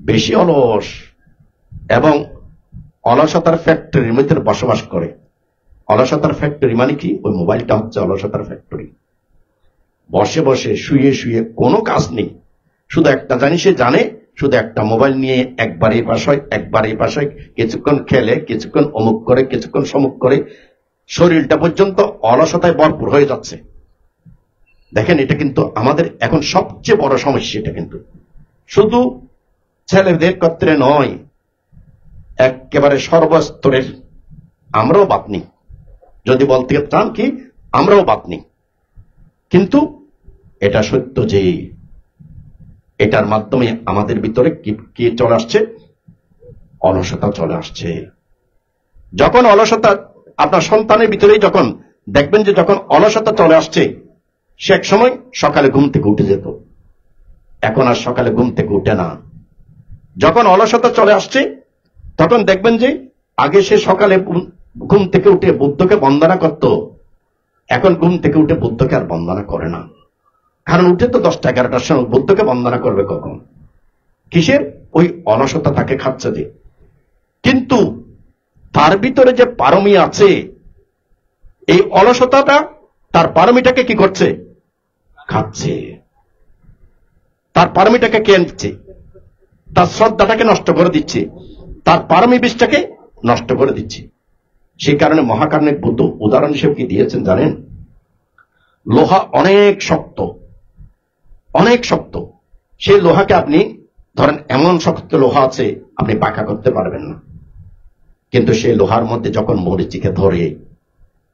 বেশি অলস, এবং অলসতার ফ্যাক্টরির মধ্যে বসবাস করে। অলসতার ফ্যাক্টরি মানে কি? ওই মোবাইলটা হচ্ছে অলসতার ফ্যাক্টরি। বসে বসে শুয়ে শুয়ে কোনো কাজ নেই, শুধু একটা জিনিসে জানে, শুধু একটা মোবাইল নিয়ে একবার এই পাশ হয় একবার এই পাশ হয়, কিছুক্ষণ খেলে, কিছুক্ষণ অমুক করে, কিছুক্ষণ সমুক করে, শরীরটা পর্যন্ত অলসতায় ভরপুর হয়ে যাচ্ছে। দেখেন, এটা কিন্তু আমাদের এখন সবচেয়ে বড় সমস্যা। এটা কিন্তু শুধু ছেলেদের ক্ষেত্রে নয়, একেবারে সর্বস্তরের। আমরাও বাদ নেই, যদি বলতে চান কি আমরাও বাদ নেই। কিন্তু এটা সত্য যে এটার মাধ্যমে আমাদের ভিতরে কি চলে আসছে? অলসতা চলে আসছে। যখন অলসতা আপনার সন্তানের ভিতরেই যখন দেখবেন যে যখন অলসতা চলে আসছে, সে এক সময় সকালে ঘুম থেকে উঠে যেত, এখন আর সকালে ঘুম থেকে উঠে না। যখন অলসতা চলে আসছে তখন দেখবেন যে আগে সে সকালে ঘুম থেকে উঠে বুদ্ধকে বন্দনা করত, এখন ঘুম থেকে উঠে বুদ্ধকে আর বন্দনা করে না। কারণ উঠে তো 10টা 11টার সময়, বুদ্ধকে বন্দনা করবে কখন? কিসের? ওই অলসতা তাকে খাচ্ছে যে। কিন্তু তার ভিতরে যে পারমি আছে, এই অলসতাটা তার পারমিটাকে কি করছে? খাচ্ছে। তার পারমিটাকে কে নিচ্ছে? তার শ্রদ্ধাটাকে নষ্ট করে দিচ্ছে, তার পারমি বিষটাকে নষ্ট করে দিচ্ছে। সেই কারণে মহাকারণিক বুদ্ধ উদাহরণ হিসেবে কি দিয়েছেন জানেন? লোহা অনেক শক্ত, অনেক শক্ত। সেই লোহাকে আপনি ধরেন, এমন শক্ত লোহা আছে আপনি পাকা করতে পারবেন না, কিন্তু সেই লোহার মধ্যে যখন মরিচিকা ধরে,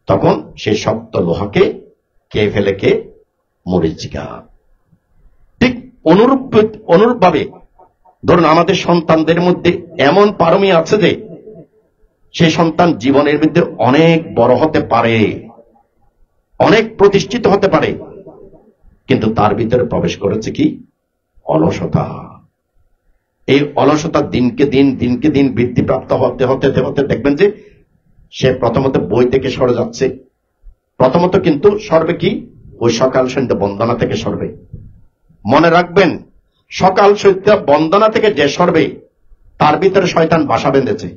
তখন সেই শক্ত লোহাকে কে ফেলে? কে? মরিচিকা। ঠিক অনুরূপভাবে ধরুন আমাদের সন্তানদের মধ্যে এমন পারমি আছে যে সেই সন্তান জীবনের মধ্যে অনেক বড় হতে পারে, অনেক প্রতিষ্ঠিত হতে পারে, কিন্তু তার ভিতরে প্রবেশ করেছে কি? অলসতা। এই অলসতা দিনকে দিন বৃদ্ধিপ্রাপ্ত হতে হতে হতে দেখবেন যে সে প্রথমত বই থেকে সরে যাচ্ছে। প্রথমত কিন্তু সরবে কি? ওই সকাল সন্ধ্যা বন্দনা থেকে সরবে। মনে রাখবেন, সকাল সন্ধ্যা বন্দনা থেকে যে সরবে তার ভিতরে শয়তান বাসা বেঁধেছে।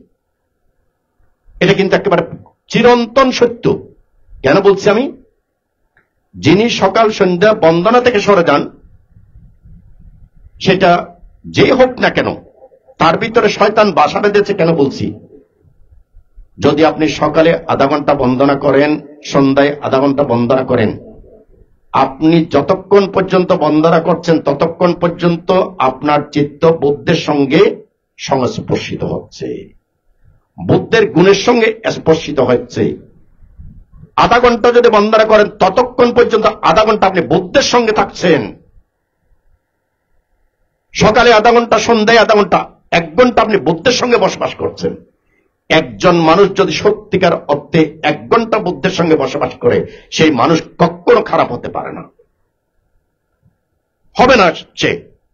এটা কিন্তু একেবারে চিরন্তন সত্য। কেন বলছি আমি? যিনি সকাল সন্ধ্যা বন্দনা থেকে সরে যান, সেটা যে হোক না কেন, তার ভিতরে শয়তান বাসা বেঁধেছে। কেন বলছি? যদি আপনি সকালে আধা ঘন্টা বন্দনা করেন, সন্ধ্যায় আধা ঘন্টা বন্দনা করেন, আপনি যতক্ষণ পর্যন্ত বন্দনা করছেন ততক্ষণ পর্যন্ত আপনার চিত্ত বুদ্ধের সঙ্গে সংস্পর্শিত হচ্ছে, বুদ্ধের গুণের সঙ্গে স্পর্শিত হচ্ছে। আধা ঘন্টা যদি বন্দনা করেন ততক্ষণ পর্যন্ত আধা ঘন্টা আপনি বুদ্ধের সঙ্গে থাকছেন। সকালে আধা ঘন্টা, সন্ধ্যায় আধা ঘন্টা, 1 ঘন্টা আপনি বুদ্ধের সঙ্গে বসবাস করছেন। একজন মানুষ যদি সত্যিকার অর্থে 1 ঘন্টা বুদ্ধের সঙ্গে বসবাস করে, সেই মানুষ কখনো খারাপ হতে পারে না, হবে না সে।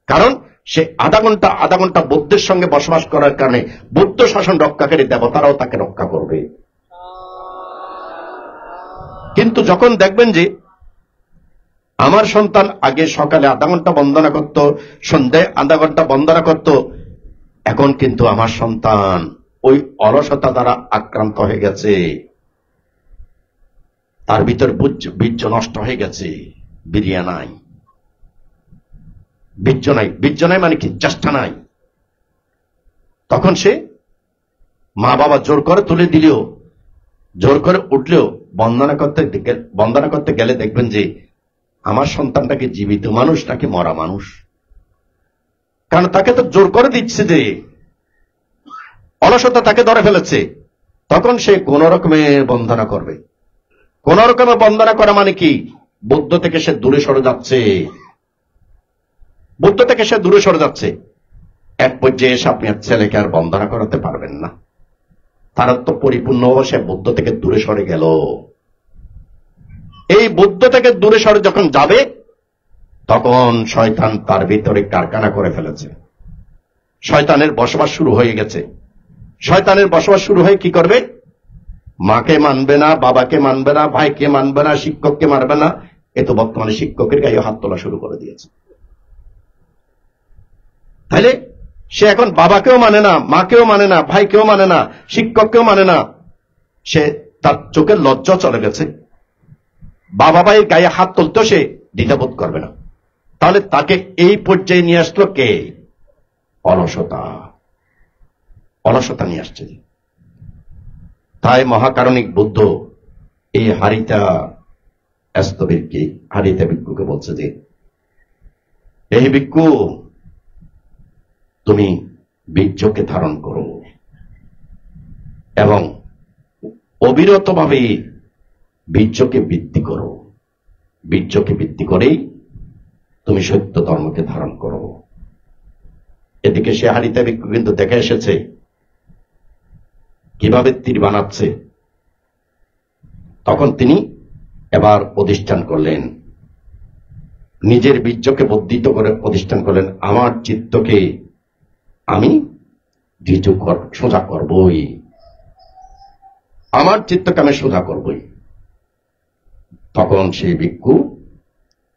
কারণ সে আধা ঘন্টা বুদ্ধের সঙ্গে বসবাস করার কারণে বুদ্ধ শাসন রক্ষাকারী দেবতারাও তাকে রক্ষা করবে। কিন্তু যখন দেখবেন যে আমার সন্তান আগে সকালে আধা ঘন্টা বন্দনা করত, সন্ধ্যায় আধা ঘন্টা বন্দনা করত, এখন কিন্তু আমার সন্তান ওই অলসতা দ্বারা আক্রান্ত হয়ে গেছে, তার ভিতর বীর্য নষ্ট হয়ে গেছে, বিরিয়া নাই, বীর্য নাই। বীর্য নাই মানে কি? চেষ্টা নাই। তখন সে মা বাবা জোর করে তুলে দিলেও, জোর করে উঠলেও বন্দনা করতে গেলে দেখবেন যে আমার সন্তানটাকে জীবিত মানুষ নাকি মরা মানুষ, কারণ তাকে তো জোর করে দিচ্ছে, যে অলসতা তাকে ধরে ফেলেছে। তখন সে কোন রকমে বন্দনা করবে। কোন রকমের বন্দনা করা মানে কি? বুদ্ধ থেকে সে দূরে সরে যাচ্ছে, বুদ্ধ থেকে সে দূরে সরে যাচ্ছে। এক পর্যায়ে এসে আপনি ছেলেকে আর বন্দনা করাতে পারবেন না, তারা তো পরিপূর্ণভাবে সে বুদ্ধ থেকে দূরে সরে গেল। এই বুদ্ধ থেকে দূরে সরে যখন যাবে, তখন শয়তান তার ভিতরে কারখানা করে ফেলেছে, শয়তানের বসবাস শুরু হয়ে গেছে। শয়তানের বসবাস শুরু হয়ে কি করবে? মাকে মানবে না, বাবাকে মানবে না, ভাইকে মানবে না, শিক্ষককে মানবে না। এ তো বর্তমানে শিক্ষকের গায়ে হাত তোলা শুরু করে দিয়েছে। তাহলে সে এখন বাবাকেও মানে না, মাকেও মানে না, ভাইকেও মানে না, শিক্ষককেও মানে না। সে তার চোখের লজ্জা চলে গেছে, বাবা ভাইয়ের গায়ে হাত তুলতেও সে দ্বিধাবোধ করবে না। তাহলে তাকে এই পর্যায়ে নিয়ে আসলো কে? অলসতা। অলসতা নিয়ে আসছে। তাই মহাকারণিক বুদ্ধ এই হারিতা ভিক্ষুকে বলছে যে, এই ভিক্ষু, তুমি বীর্যকে ধারণ করো এবং অবিরতভাবে বীর্যকে বৃদ্ধি করো। বীর্যকে বৃদ্ধি করেই তুমি সত্য ধর্মকে ধারণ করো। এদিকে সে হারিতা ভিক্ষু কিন্তু দেখে এসেছে কিভাবে তীর বানাচ্ছে। তখন তিনি এবার প্রতিষ্ঠান করলেন, নিজের বীর্যকে বর্ধিত করে প্রতিষ্ঠান করলেন, আমার চিত্তকে আমি সোজা করবই, আমার চিত্তকে আমি সোজা করবই। তখন সেই ভিক্ষু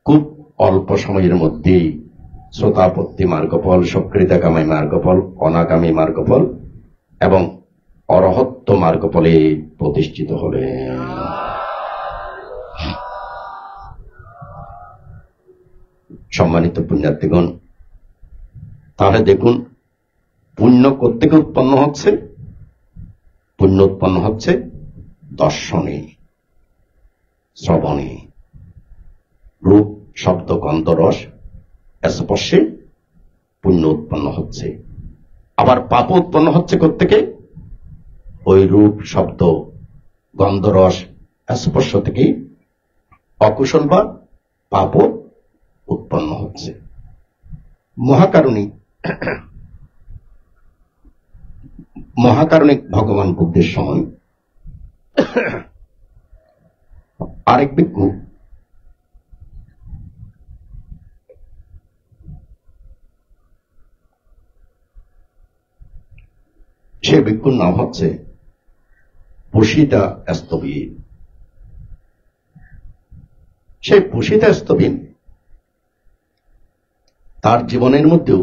খুব অল্প সময়ের মধ্যেই শ্রোতাপত্তি মার্গফল, সক্রিয়তাকামী মার্গফল, অনাগামী মার্গফল এবং অরহত্ব মার্গফলে প্রতিষ্ঠিত হলেন। সম্মানিত পুণ্যার্থীগণ, তাহলে দেখুন, পুণ্য কোত্থেকে উৎপন্ন হচ্ছে? পুণ্য উৎপন্ন হচ্ছে দর্শনে, শ্রবণে, রূপ শব্দ গন্ধ রস স্পর্শে পুণ্য উৎপন্ন হচ্ছে। আবার পাপ উৎপন্ন হচ্ছে কোত্থেকে? ওই রূপ শব্দ গন্ধ রস স্পর্শ থেকে অকুশল বা পাপ উৎপন্ন হচ্ছে। মহাকারণিক ভগবান বুদ্ধের সময় আরেক ভিক্ষু সে ভিক্ষুর নাম হচ্ছে পুষিতা স্তবীন। সেই পুষিতা স্তবীন তার জীবনের মধ্যেও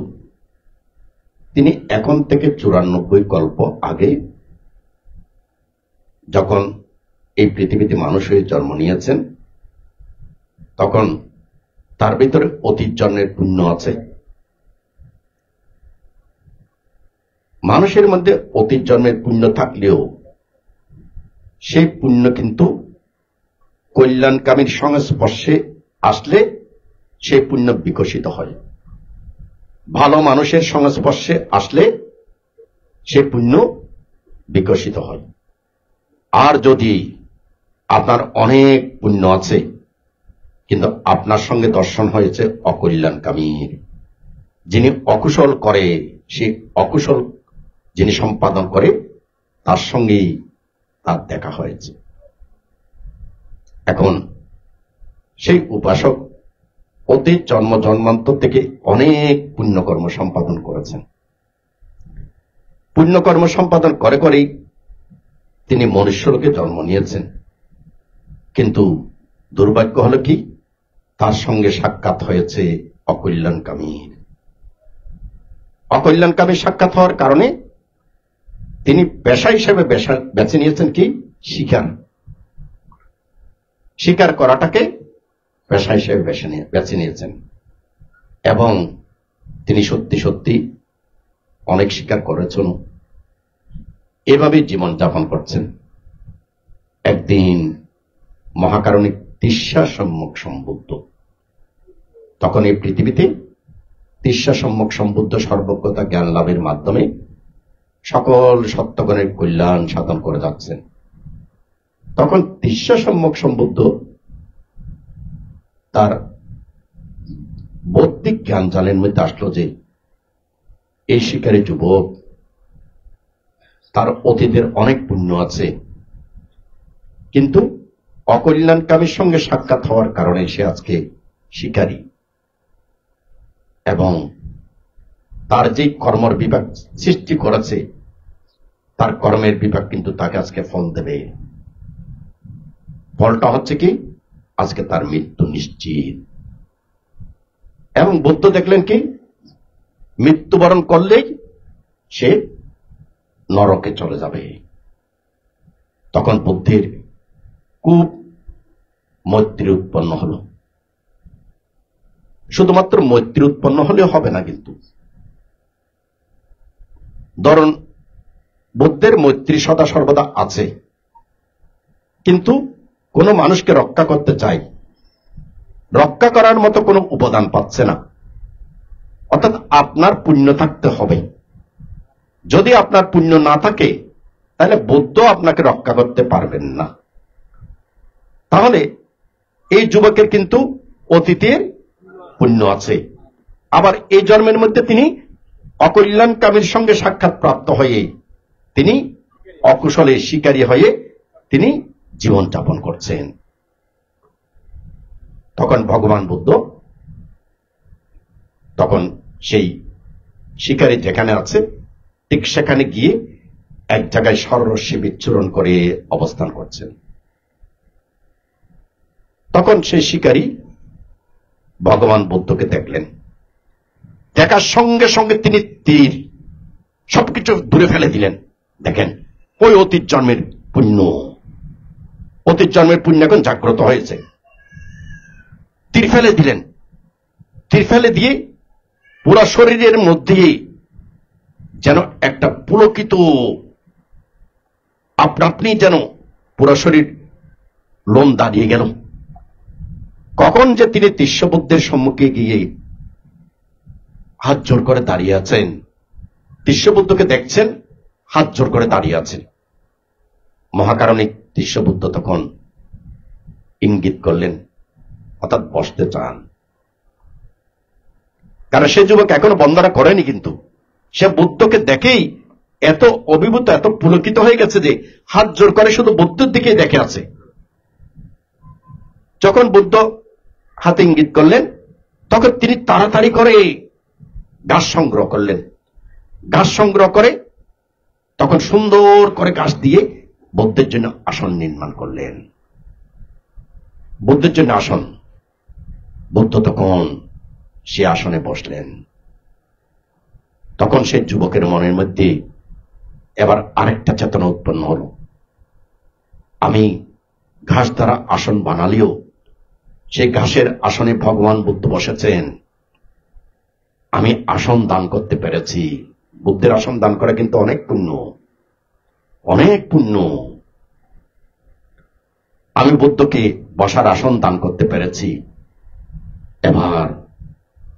তিনি এখন থেকে 94 কল্প আগে যখন এই পৃথিবীতে মানুষ হয়ে জন্ম নিয়েছেন, তখন তার ভিতরে অতীত জন্মের পুণ্য আছে। মানুষের মধ্যে অতীত জন্মের পুণ্য থাকলেও সেই পুণ্য কিন্তু কল্যাণকামীর সংস্পর্শে আসলে সেই পুণ্য বিকশিত হয়। ভালো মানুষের সংস্পর্শে আসলে সেই পুণ্য বিকশিত হয়। আর যদি আপনার অনেক পুণ্য আছে কিন্তু আপনার সঙ্গে দর্শন হয়েছে অকল্যাণকামীর, যিনি অকুশল করে, সেই অকুশল যিনি সম্পাদন করে তার সঙ্গেই তার দেখা হয়েছে। এখন সেই উপাসক অতীত জন্মান্তর থেকে অনেক পুণ্যকর্ম সম্পাদন করেছেন। পুণ্যকর্ম সম্পাদন করে করেই তিনি মনুষ্যলোকে জন্ম নিয়েছেন। কিন্তু দুর্ভাগ্য হলো কি, তার সঙ্গে সাক্ষাৎ হয়েছে অকল্যাণকামীর। অকল্যাণকামী সাক্ষাৎ হওয়ার কারণে তিনি পেশা হিসেবে বেছে নিয়েছেন কি? শিকার। শিকার করাটাকে পেশা হিসেবে বেছে নিয়েছেন এবং তিনি সত্যি সত্যি অনেক শিকার করেছেন, এভাবে জীবন যাপন করছেন। একদিন মহাকারণিক তিস্সা সম্যক সম্বুদ্ধ, তখন এই পৃথিবীতে তিস্সা সম্যক সম্বুদ্ধ সর্বজ্ঞতা জ্ঞান লাভের মাধ্যমে সকল সত্যগণের কল্যাণ সাধন করে যাচ্ছেন। তখন তিস্সা সম্যক সম্বুদ্ধ তার বৌদ্ধিক জ্ঞান জালের মধ্যে আসলো যে এই শিকারী যুবক, তার অতীতের অনেক পুণ্য আছে, কিন্তু অকল্যাণকামীর সঙ্গে সাক্ষাৎ হওয়ার কারণে সে আজকে শিকারী, এবং তার যে কর্মর বিভাগ সৃষ্টি করেছে তার কর্মের বিভাগ কিন্তু তাকে আজকে ফল দেবে। ফলটা হচ্ছে কি? আজকে তার মৃত্যু নিশ্চিত। এবং বুদ্ধ দেখলেন কি? মৃত্যুবরণ করলেই সে নরকে চলে যাবে। তখন বুদ্ধির খুব মৈত্রী উৎপন্ন হল। শুধুমাত্র মৈত্রী উৎপন্ন হলেও হবে না, কিন্তু ধরুন বুদ্ধের মৈত্রী সদা সর্বদা আছে, কিন্তু কোন মানুষকে রক্ষা করতে চাই, রক্ষা করার মতো কোনো উপাদান পাচ্ছে না। অর্থাৎ আপনার পুণ্য থাকতে হবে। যদি আপনার পুণ্য না থাকে তাহলে বুদ্ধ আপনাকে রক্ষা করতে পারবেন না। তাহলে এই যুবকের কিন্তু অতীতের পুণ্য আছে, আবার এই জন্মের মধ্যে তিনি অকল্যাণকামীর সঙ্গে সাক্ষাৎ প্রাপ্ত হয়ে তিনি অকুশলে শিকারী হয়ে তিনি জীবন যাপন করছেন। তখন ভগবান বুদ্ধ তখন সেই শিকারী যেখানে আছে ঠিক সেখানে গিয়ে এক জায়গায় সরস্বী বিচ্ছুরণ করে অবস্থান করছেন। তখন সেই শিকারী ভগবান বুদ্ধকে দেখলেন। দেখার সঙ্গে সঙ্গে তিনি তীর সবকিছু দূরে ফেলে দিলেন। দেখেন, ওই অতীত জন্মের পুণ্য, অতীত জন্মের পুণ্য এখন জাগ্রত হয়েছে। তীর ফেলে দিলেন। তীর ফেলে দিয়ে পুরা শরীরের মধ্যে যেন একটা পুলকিত, আপনি যেন পুরা শরীর লোম দাঁড়িয়ে গেল। কখন যে তিনি তিস্সা বুদ্ধের সম্মুখে গিয়ে হাত জোর করে দাঁড়িয়ে আছেন, তিস্সা বুদ্ধকে দেখছেন হাত জোর করে দাঁড়িয়ে আছেন। মহাকারণিক তিস্সা বুদ্ধ তখন ইঙ্গিত করলেন, অর্থাৎ বসতে চান। কারণ সে যুবক এখনো বন্দনা করেনি, কিন্তু সে বুদ্ধকে দেখেই এত অভিভূত, এত পুলকিত হয়ে গেছে যে হাত জোর করে শুধু বুদ্ধের দিকে দেখে আছে। যখন বুদ্ধ হাতে ইঙ্গিত করলেন তখন তিনি তাড়াতাড়ি করে ঘাস সংগ্রহ করলেন। ঘাস সংগ্রহ করে তখন সুন্দর করে ঘাস দিয়ে বুদ্ধের জন্য আসন নির্মাণ করলেন। বুদ্ধের জন্য আসন। বুদ্ধ তখন সে আসনে বসলেন। তখন সে যুবকের মনের মধ্যে এবার আরেকটা চেতনা উৎপন্ন হল। আমি ঘাস দ্বারা আসন বানালেও সেই ঘাসের আসনে ভগবান বুদ্ধ বসেছেন, আমি আসন দান করতে পেরেছি। বুদ্ধের আসন দান করা কিন্তু অনেক পুণ্য, অনেক পুণ্য। আমি বুদ্ধকে বসার আসন দান করতে পেরেছি। এবার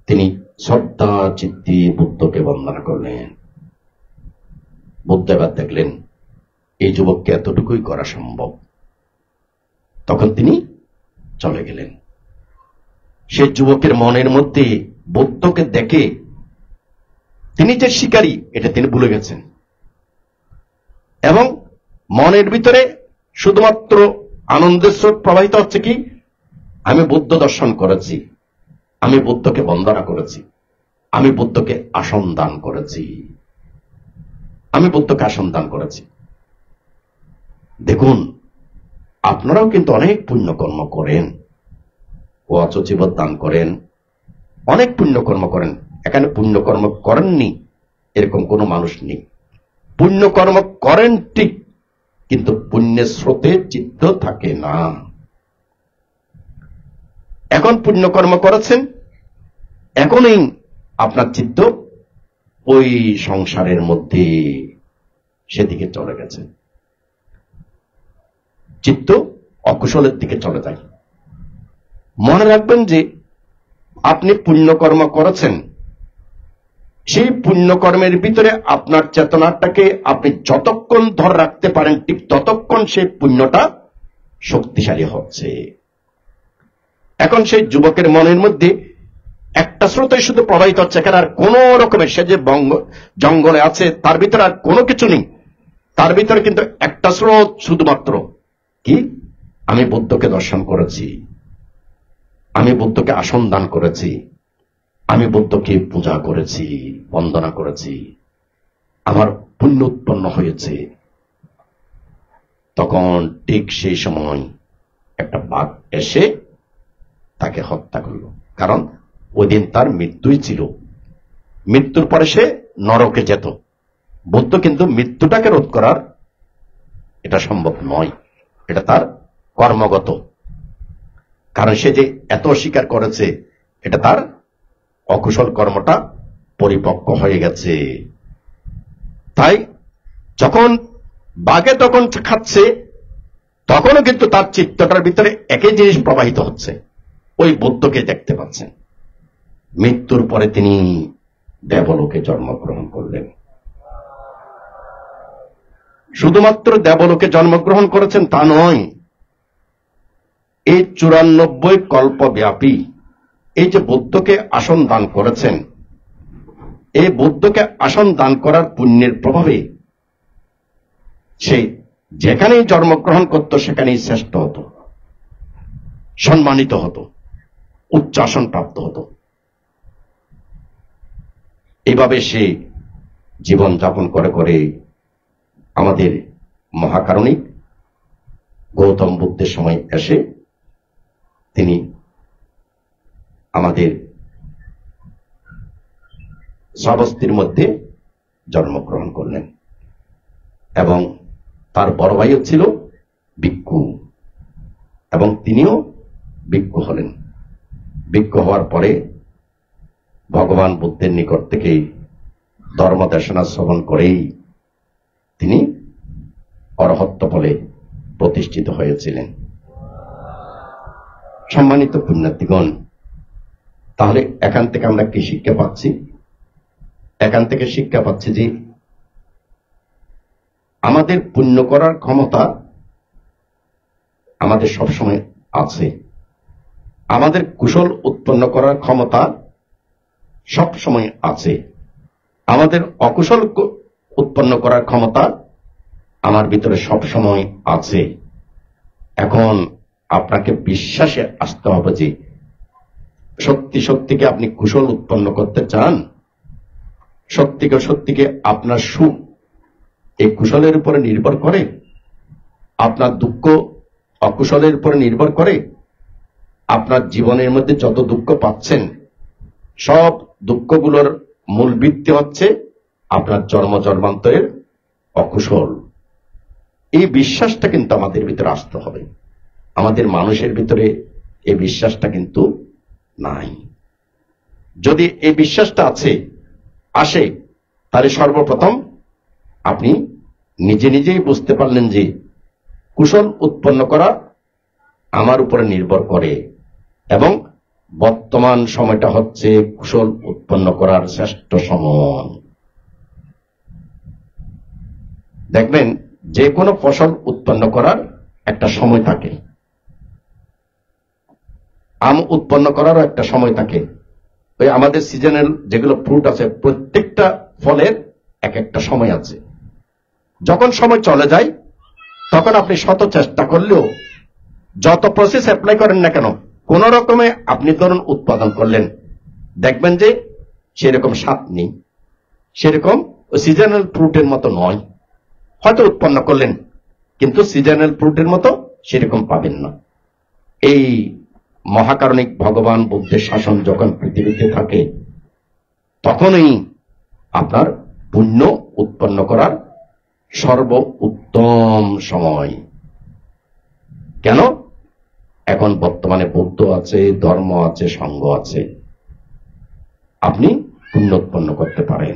তিনি শ্রদ্ধা চিত্তে বুদ্ধকে বন্দনা করলেন। বুদ্ধ এবার দেখলেন এই যুবককে এতটুকুই করা সম্ভব। তখন তিনি চলে গেলেন। সে যুবকের মনের মধ্যে বুদ্ধকে দেখে তিনি যে শিকারী এটা তিনি ভুলে গেছেন, এবং মনের ভিতরে শুধুমাত্র আনন্দের স্রোত প্রবাহিত হচ্ছে কি, আমি বুদ্ধ দর্শন করেছি, আমি বুদ্ধকে বন্দনা করেছি, আমি বুদ্ধকে আসন দান করেছি, আমি বুদ্ধকে আসন দান করেছি। দেখুন, আপনারাও কিন্তু অনেক পুণ্যকর্ম করেন, ওয়াচচিবত দান করেন, অনেক পুণ্যকর্ম করেন। এখানে পুণ্যকর্ম করেননি এরকম কোনো মানুষ নেই। পুণ্যকর্ম করেন ঠিক, কিন্তু পুণ্যের স্রোতে চিত্ত থাকে না। এখন পুণ্যকর্ম করেছেন, এখনই আপনার চিত্ত ওই সংসারের মধ্যে সেদিকে চলে গেছে, চিত্ত অকুশলের দিকে চলে যায়। মনে রাখবেন যে আপনি পুণ্যকর্ম করেছেন, সেই পুণ্যকর্মের ভিতরে আপনার চেতনাটাকে আপনি যতক্ষণ ধরে রাখতে পারেন ঠিক ততক্ষণ সেই পুণ্যটা শক্তিশালী হচ্ছে। এখন সেই যুবকের মনের মধ্যে একটা স্রোতে শুধু প্রবাহিত হচ্ছে, এখানে আর কোন রকমের, সে যে জঙ্গলে আছে তার ভিতরে আর কোনো কিছু নেই, তার ভিতরে কিন্তু একটা স্রোত শুধুমাত্র কি, আমি বুদ্ধকে দর্শন করেছি, আমি বুদ্ধকে আসন দান করেছি, আমি বুদ্ধকে পূজা করেছি, বন্দনা করেছি, আমার পুণ্য উৎপন্ন হয়েছে। তখন ঠিক সেই সময় একটা বাঘ এসে তাকে হত্যা করল, কারণ ওই দিন তার মৃত্যুই ছিল। মৃত্যুর পরে সে নরকে যেত। বুদ্ধ কিন্তু মৃত্যুটাকে রোধ করার এটা সম্ভব নয়, এটা তার কর্মগত, কারণ সে যে এত স্বীকার করেছে, এটা তার অকুশল কর্মটা পরিপক্ক হয়ে গেছে। তাই যখন বাঘে তখন খাচ্ছে, তখনও কিন্তু তার চিত্তটার ভিতরে একই জিনিস প্রবাহিত হচ্ছে, ওই বুদ্ধকে দেখতে পাচ্ছেন। মৃত্যুর পরে তিনি দেবলোকে জন্মগ্রহণ করলেন। শুধুমাত্র দেবলোকে জন্মগ্রহণ করেছেন তা নয়, এই 94 কল্পব্যাপী এই যে বুদ্ধকে আসন দান করেছেন, এই বুদ্ধকে আসন দান করার পুণ্যের প্রভাবে সে যেখানেই জন্মগ্রহণ করত সেখানেই শ্রেষ্ঠ হতো, সম্মানিত হতো, উচ্চ আসন প্রাপ্ত হতো। এইভাবে সে জীবন যাপন করে করে আমাদের মহাকারণিক গৌতম বুদ্ধের সময় এসে তিনি আমাদের শ্রাবস্তির মধ্যে জন্মগ্রহণ করলেন, এবং তার বড় ভাইও ছিল ভিক্ষু, এবং তিনিও ভিক্ষু হলেন। ভিক্ষু হওয়ার পরে ভগবান বুদ্ধের নিকট থেকে ধর্মদেশনা শ্রবণ করেই তিনি অরহত্ত ফলে প্রতিষ্ঠিত হয়েছিলেন। সম্মানিত পুণ্যার্থীগণ, তাহলে এখান থেকে আমরা কি শিক্ষা পাচ্ছি? এখান থেকে শিক্ষা পাচ্ছি যে আমাদের পুণ্য করার ক্ষমতা আমাদের সবসময় আছে, আমাদের কুশল উৎপন্ন করার ক্ষমতা সব সময় আছে, আমাদের অকুশল উৎপন্ন করার ক্ষমতা আমার ভিতরে সব সময় আছে। এখন আপনাকে বিশ্বাসে আসতে হবে যে সত্যি সত্যিকে আপনি কুশল উৎপন্ন করতে চান, সত্যিকে আপনার সুখ এই কুশলের উপরে নির্ভর করে, আপনার দুঃখ অকুশলের উপরে নির্ভর করে। আপনার জীবনের মধ্যে যত দুঃখ পাচ্ছেন, সব দুঃখগুলোর মূল ভিত্তি হচ্ছে আপনার জন্ম জন্মান্তরের অকুশল। এই বিশ্বাসটা কিন্তু আমাদের ভিতরে আসতে হবে। আমাদের মানুষের ভিতরে এই বিশ্বাসটা কিন্তু নাই। যদি এই বিশ্বাসটা আসে, তাহলে সর্বপ্রথম আপনি নিজে নিজেই বুঝতে পারলেন যে কুশল উৎপন্ন করা আমার উপরে নির্ভর করে, এবং বর্তমান সময়টা হচ্ছে কুশল উৎপন্ন করার শ্রেষ্ঠ সময়। দেখবেন যে কোনো ফসল উৎপন্ন করার একটা সময় থাকে, আম উৎপন্ন করারও একটা সময় থাকে। ওই আমাদের সিজনাল যেগুলো ফ্রুট আছে, প্রত্যেকটা ফলের এক একটা সময় আছে। যখন সময় চলে যায়, তখন আপনি শত চেষ্টা করলেও, যত প্রসেস অ্যাপ্লাই করেন না কেন, কোন রকমে আপনি ধরুন উৎপাদন করলেন, দেখবেন যে সেরকম স্বাদ নেই, সেরকম সিজনাল ফ্রুটের মতো নয়। হয়তো উৎপন্ন করলেন, কিন্তু সিজনাল ফ্রুটের মতো সেরকম পাবেন না। এই মহাকারণিক ভগবান বুদ্ধের শাসন যখন পৃথিবীতে থাকে, তখনই আপনার পুণ্য উৎপন্ন করার সর্ব উত্তম সময়। কেন? এখন বর্তমানে বৌদ্ধ আছে, ধর্ম আছে, সংঘ আছে, আপনি পুণ্য উৎপন্ন করতে পারেন।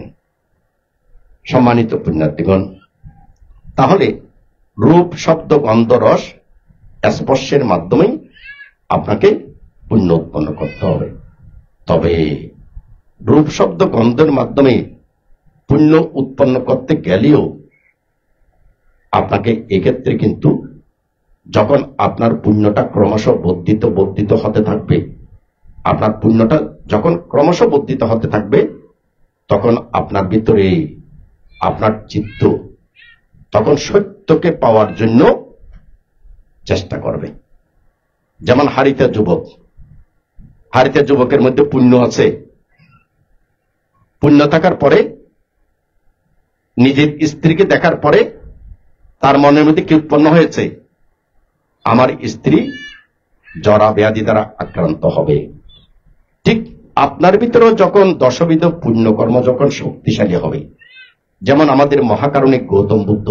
সম্মানিত পুণ্যার্থীগণ, তাহলে রূপ, শব্দ, গন্ধ, রস, স্পর্শের মাধ্যমেই আপনাকে পুণ্য উৎপন্ন করতে হবে। তবে রূপ, শব্দ, গন্ধের মাধ্যমে পুণ্য উৎপন্ন করতে গেলেও আপনাকে এক্ষেত্রে কিন্তু যখন আপনার পুণ্যটা ক্রমশ বর্ধিত হতে থাকবে, আপনার পুণ্যটা যখন ক্রমশ বর্ধিত হতে থাকবে, তখন আপনার ভিতরে আপনার চিত্ত তখন সত্যকে পাওয়ার জন্য চেষ্টা করবে। যেমন হারিতা যুবকের মধ্যে পুণ্য আছে। পুণ্য থাকার পরে নিজের স্ত্রীকে দেখার পরে তার মনের মধ্যে কি উৎপন্ন হয়েছে? আমার স্ত্রী জরা ব্যাধি দ্বারা আক্রান্ত হবে। ঠিক আপনার ভিতরেও যখন দশবিধ পুণ্যকর্ম যখন শক্তিশালী হবে, যেমন আমাদের মহাকারণিক গৌতম বুদ্ধ,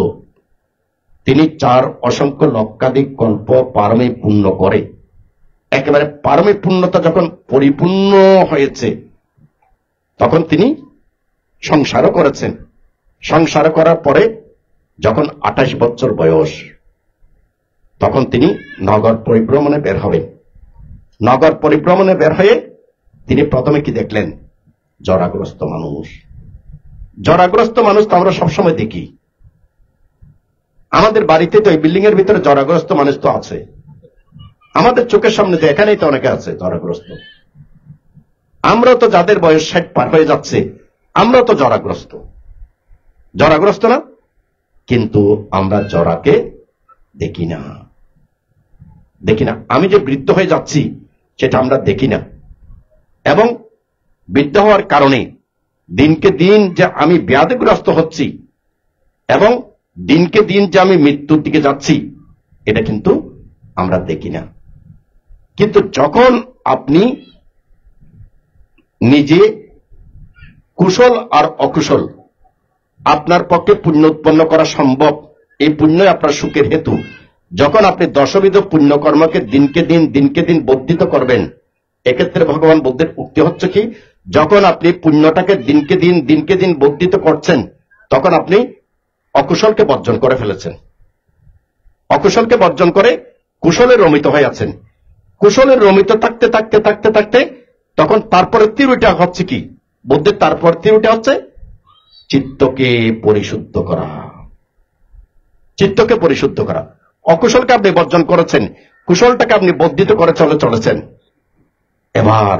তিনি 4 অসংখ্য লক্ষাধিক কল্প পারমে পুণ্য করে একেবারে পারমে পুণ্যতা যখন পরিপূর্ণ হয়েছে, তখন তিনি সংসারও করেছেন। সংসার করার পরে যখন 28 বছর বয়স, তখন তিনি নগর পরিভ্রমণে বের হবেন। নগর পরিভ্রমণে বের হয়ে তিনি প্রথমে কি দেখলেন? জরাগ্রস্ত মানুষ। জরাগ্রস্ত মানুষ তো আমরা সবসময় দেখি, আমাদের বাড়িতে তো এই বিল্ডিং এর ভিতরে জরাগ্রস্ত মানুষ তো আছে, আমাদের চোখের সামনে তো এখানেই তো অনেকে আছে জরাগ্রস্ত। আমরা তো যাদের বয়স 60 পার হয়ে যাচ্ছে, আমরা তো জরাগ্রস্ত না? কিন্তু আমরা জরাকে দেখি না। আমি যে বৃদ্ধ হয়ে যাচ্ছি সেটা আমরা দেখি না। এবং বৃদ্ধ হওয়ার কারণে দিনকে দিন যে আমি ব্যাধিগ্রস্ত হচ্ছি এবং দিনকে দিন যে আমি মৃত্যুর দিকে যাচ্ছি, এটা কিন্তু আমরা দেখি না। কিন্তু যখন আপনি নিজে কুশল আর অকুশল, আপনার পক্ষে পুণ্য উৎপন্ন করা সম্ভব, এই পুণ্যই আপনার সুখের হেতু। যখন আপনি দশবিধ পুণ্যকর্মকে দিনকে দিন বর্ধিত করবেন, এক্ষেত্রে ভগবান বুদ্ধের উক্তি হচ্ছে কি, যখন আপনি পুণ্যটাকে দিনকে দিন বর্ধিত করছেন, তখন আপনি অকুশলকে বর্জন করে ফেলেছেন। অকুশলকে বর্জন করে কুশলে রমিত হয়ে আছেন। কুশলের রমিত থাকতে থাকতে তখন তারপরে তিরুটা হচ্ছে কি? বুদ্ধের তারপর তিরুটা হচ্ছে চিত্তকে পরিশুদ্ধ করা। চিত্তকে পরিশুদ্ধ করা। অকুশলকে আপনি বর্জন করেছেন, কুশলটাকে আপনি বর্ধিত করে চলেছেন। এবার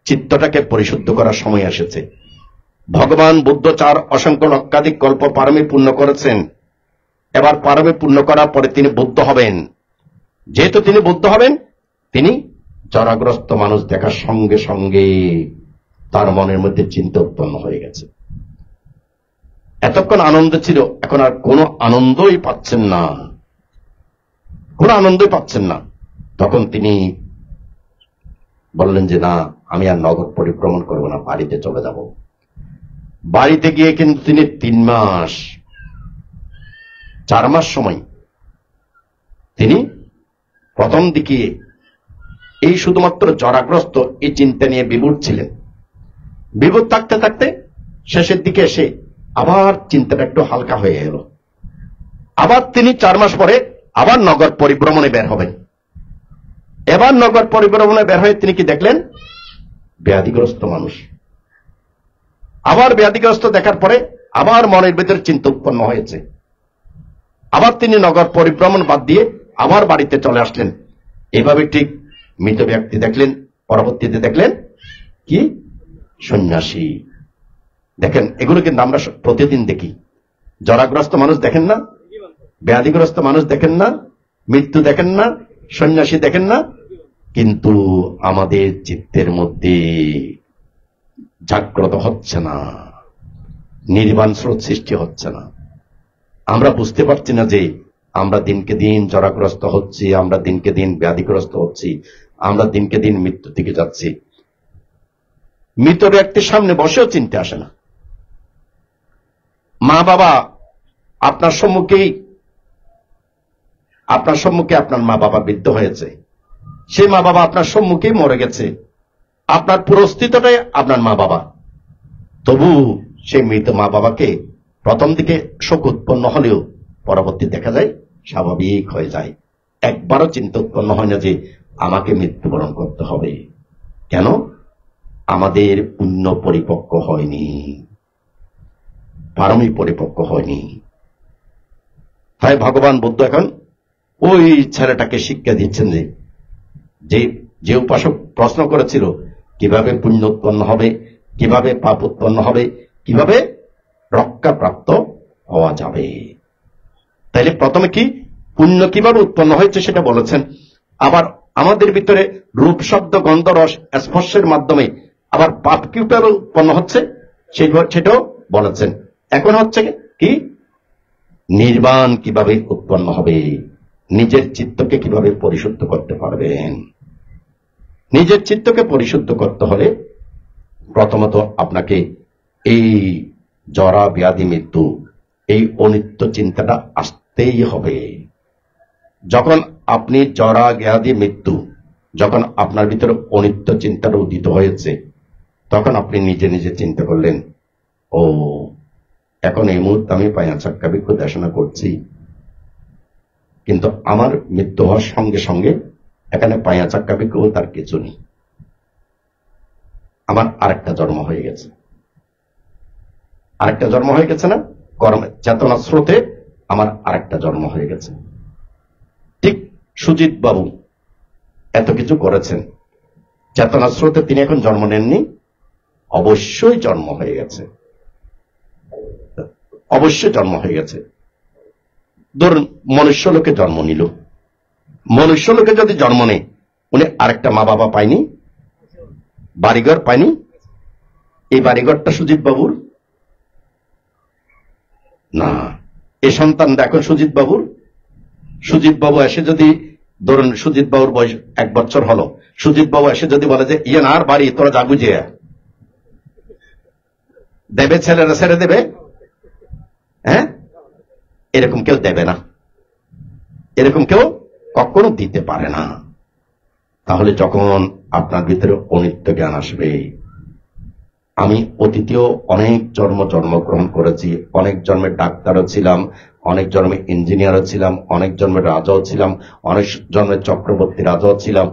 চিত্তটাকে পরিশুদ্ধ করার সময় এসেছে। ভগবান বুদ্ধ 4 অসংখ্য লক্ষাধিক কল্প পারমে পূর্ণ করেছেন। এবার পারমে পূর্ণ করার পরে তিনি বুদ্ধ হবেন। যেহেতু তিনি বুদ্ধ হবেন, তিনি জরাগ্রস্ত মানুষ দেখার সঙ্গে সঙ্গে তার মনের মধ্যে চিন্তা উৎপন্ন হয়ে গেছে। এতক্ষণ আনন্দ ছিল, এখন আর কোনো আনন্দই পাচ্ছেন না। তখন তিনি বললেন যে না, আমি আর নগর পরিভ্রমণ করব না, বাড়িতে চলে যাব। বাড়িতে গিয়ে কিন্তু তিনি 4 মাস সময় তিনি প্রথম দিকে এই শুধুমাত্র জরাগ্রস্ত এই চিন্তা নিয়ে বিভোর ছিলেন। বিভোর থাকতে শেষের দিকে এসে আবার চিন্তাটা একটু হালকা হয়ে এলো। আবার তিনি 4 মাস পরে আবার নগর পরিভ্রমণে বের হবেন। এবার নগর পরিভ্রমণে বের হয়ে তিনি কি দেখলেন? ব্যাধিগ্রস্ত মানুষ। আবার ব্যাধিগ্রস্ত দেখার পরে আবার মনের ভিতরে চিন্তা উৎপন্ন হয়েছে। আবার তিনি নগর পরিভ্রমণ বাদ দিয়ে আবার বাড়িতে চলে আসলেন। এভাবে ঠিক মৃত ব্যক্তি দেখলেন, পরবর্তীতে দেখলেন কি? সন্ন্যাসী। দেখেন, এগুলো কিন্তু আমরা প্রতিদিন দেখি। জরাগ্রস্ত মানুষ দেখেন না, ব্যাধিগ্রস্ত মানুষ দেখেন না, মৃত্যু দেখেন না, সন্ন্যাসী দেখেন না, কিন্তু আমাদের চিত্তের মধ্যে জাগ্রত হচ্ছে না, নির্বাণ স্রোত সৃষ্টি হচ্ছে না। আমরা বুঝতে পারছি না যে আমরা দিনকে দিন জরাগ্রস্ত হচ্ছি, আমরা দিনকে দিন ব্যাধিগ্রস্ত হচ্ছি, আমরা দিনকে দিন মৃত্যুর দিকে যাচ্ছি। মৃত ব্যক্তির সামনে বসেও চিনতে আসে না। মা বাবা আপনার সম্মুখে আপনার মা বাবা বৃদ্ধ হয়েছে, সেই মা বাবা আপনার সম্মুখেই মরে গেছে, আপনার পুরো অস্তিত্বটাই আপনার মা বাবা। তবু সেই মৃত মা বাবাকে প্রথম দিকে শোক উৎপন্ন হলেও পরবর্তী দেখা যায় স্বাভাবিক হয়ে যায়। একবারও চিন্তা উৎপন্ন হয় না যে আমাকে মৃত্যুবরণ করতে হবে। কেন? আমাদের পুণ্য পরিপক্ক হয়নি, পারমী পরিপক্ক হয়নি। তাই ভগবান বুদ্ধ এখন ওই ছেলেটাকে শিক্ষা দিচ্ছেন যে উপাসক প্রশ্ন করেছিল কিভাবে পুণ্য উৎপন্ন হবে, কিভাবে পাপ উৎপন্ন হবে, কিভাবে রক্ষা প্রাপ্ত হওয়া যাবে। তাইলে প্রথমে কি পুণ্য কিভাবে উৎপন্ন হয়েছে সেটা বলেছেন। আবার আমাদের ভিতরে রূপ শব্দ গন্ধ রস স্পর্শের মাধ্যমে আবার পাপ কিভাবে উৎপন্ন হচ্ছে সেটাও বলেছেন। এখন হচ্ছে কি নির্বাণ কিভাবে উৎপন্ন হবে, নিজের চিত্তকে কিভাবে পরিশুদ্ধ করতে পারবেন। নিজের চিত্তকে পরিশুদ্ধ করতে হলে প্রথমত আপনাকে এই জরা ব্যাধি মৃত্যু, এই অনিত্য চিন্তাটা আসতেই হবে। যখন আপনি জরা ব্যাধি মৃত্যু, যখন আপনার ভিতরে অনিত্য চিন্তাটা উদিত হয়েছে, তখন আপনি নিজে নিজে চিন্তা করলেন, ও এখন এই মুহূর্তে আমি পায়াচাক্কা ভিক্ষু দেশনা করছি, কিন্তু আমার মৃত্যু হওয়ার সঙ্গে সঙ্গে এখানে পায়াচাক্কা ভিক্ষু তার কিছু নেই, আমার আরেকটা জন্ম হয়ে গেছে। আরেকটা জন্ম হয়ে গেছে না? কর্ম চেতনা স্রোতে আমার আরেকটা জন্ম হয়ে গেছে। ঠিক সুজিত বাবু এত কিছু করেছেন, চেতনা স্রোতে তিনি এখন জন্ম নেননি, অবশ্যই জন্ম হয়ে গেছে, অবশ্যই জন্ম হয়ে গেছে। ধরুন মনুষ্য লোকে জন্ম নিল, মনুষ্য লোকে যদি জন্ম নেয়, উনি আরেকটা মা বাবা পায়নি, বাড়িঘর পায়নি। এই বাড়িঘরটা সুজিত বাবুর না, এই সন্তানটা এখন সুজিত বাবুর। সুজিত বাবু এসে যদি, ধরুন সুজিত বাবুর বয়স 1 বছর হলো, সুজিত বাবু এসে যদি বলে যে ইয়ে আর বাড়ি তোরা যা বুঝে দেবে, ছেলেরা ছেড়ে দেবে? হ্যাঁ, এরকম কেউ দেবে না, এরকম কেউ কখনো দিতে পারে না। তাহলে যখন আপনার ভিতরে অনিত্য জ্ঞান আসবে, আমি অতীতেও অনেক জন্মগ্রহণ করেছি, অনেক জন্মের ডাক্তারও ছিলাম, অনেক জন্মে ইঞ্জিনিয়ারও ছিলাম, অনেক জন্মের রাজাও ছিলাম, অনেক জন্মের চক্রবর্তী রাজাও ছিলাম,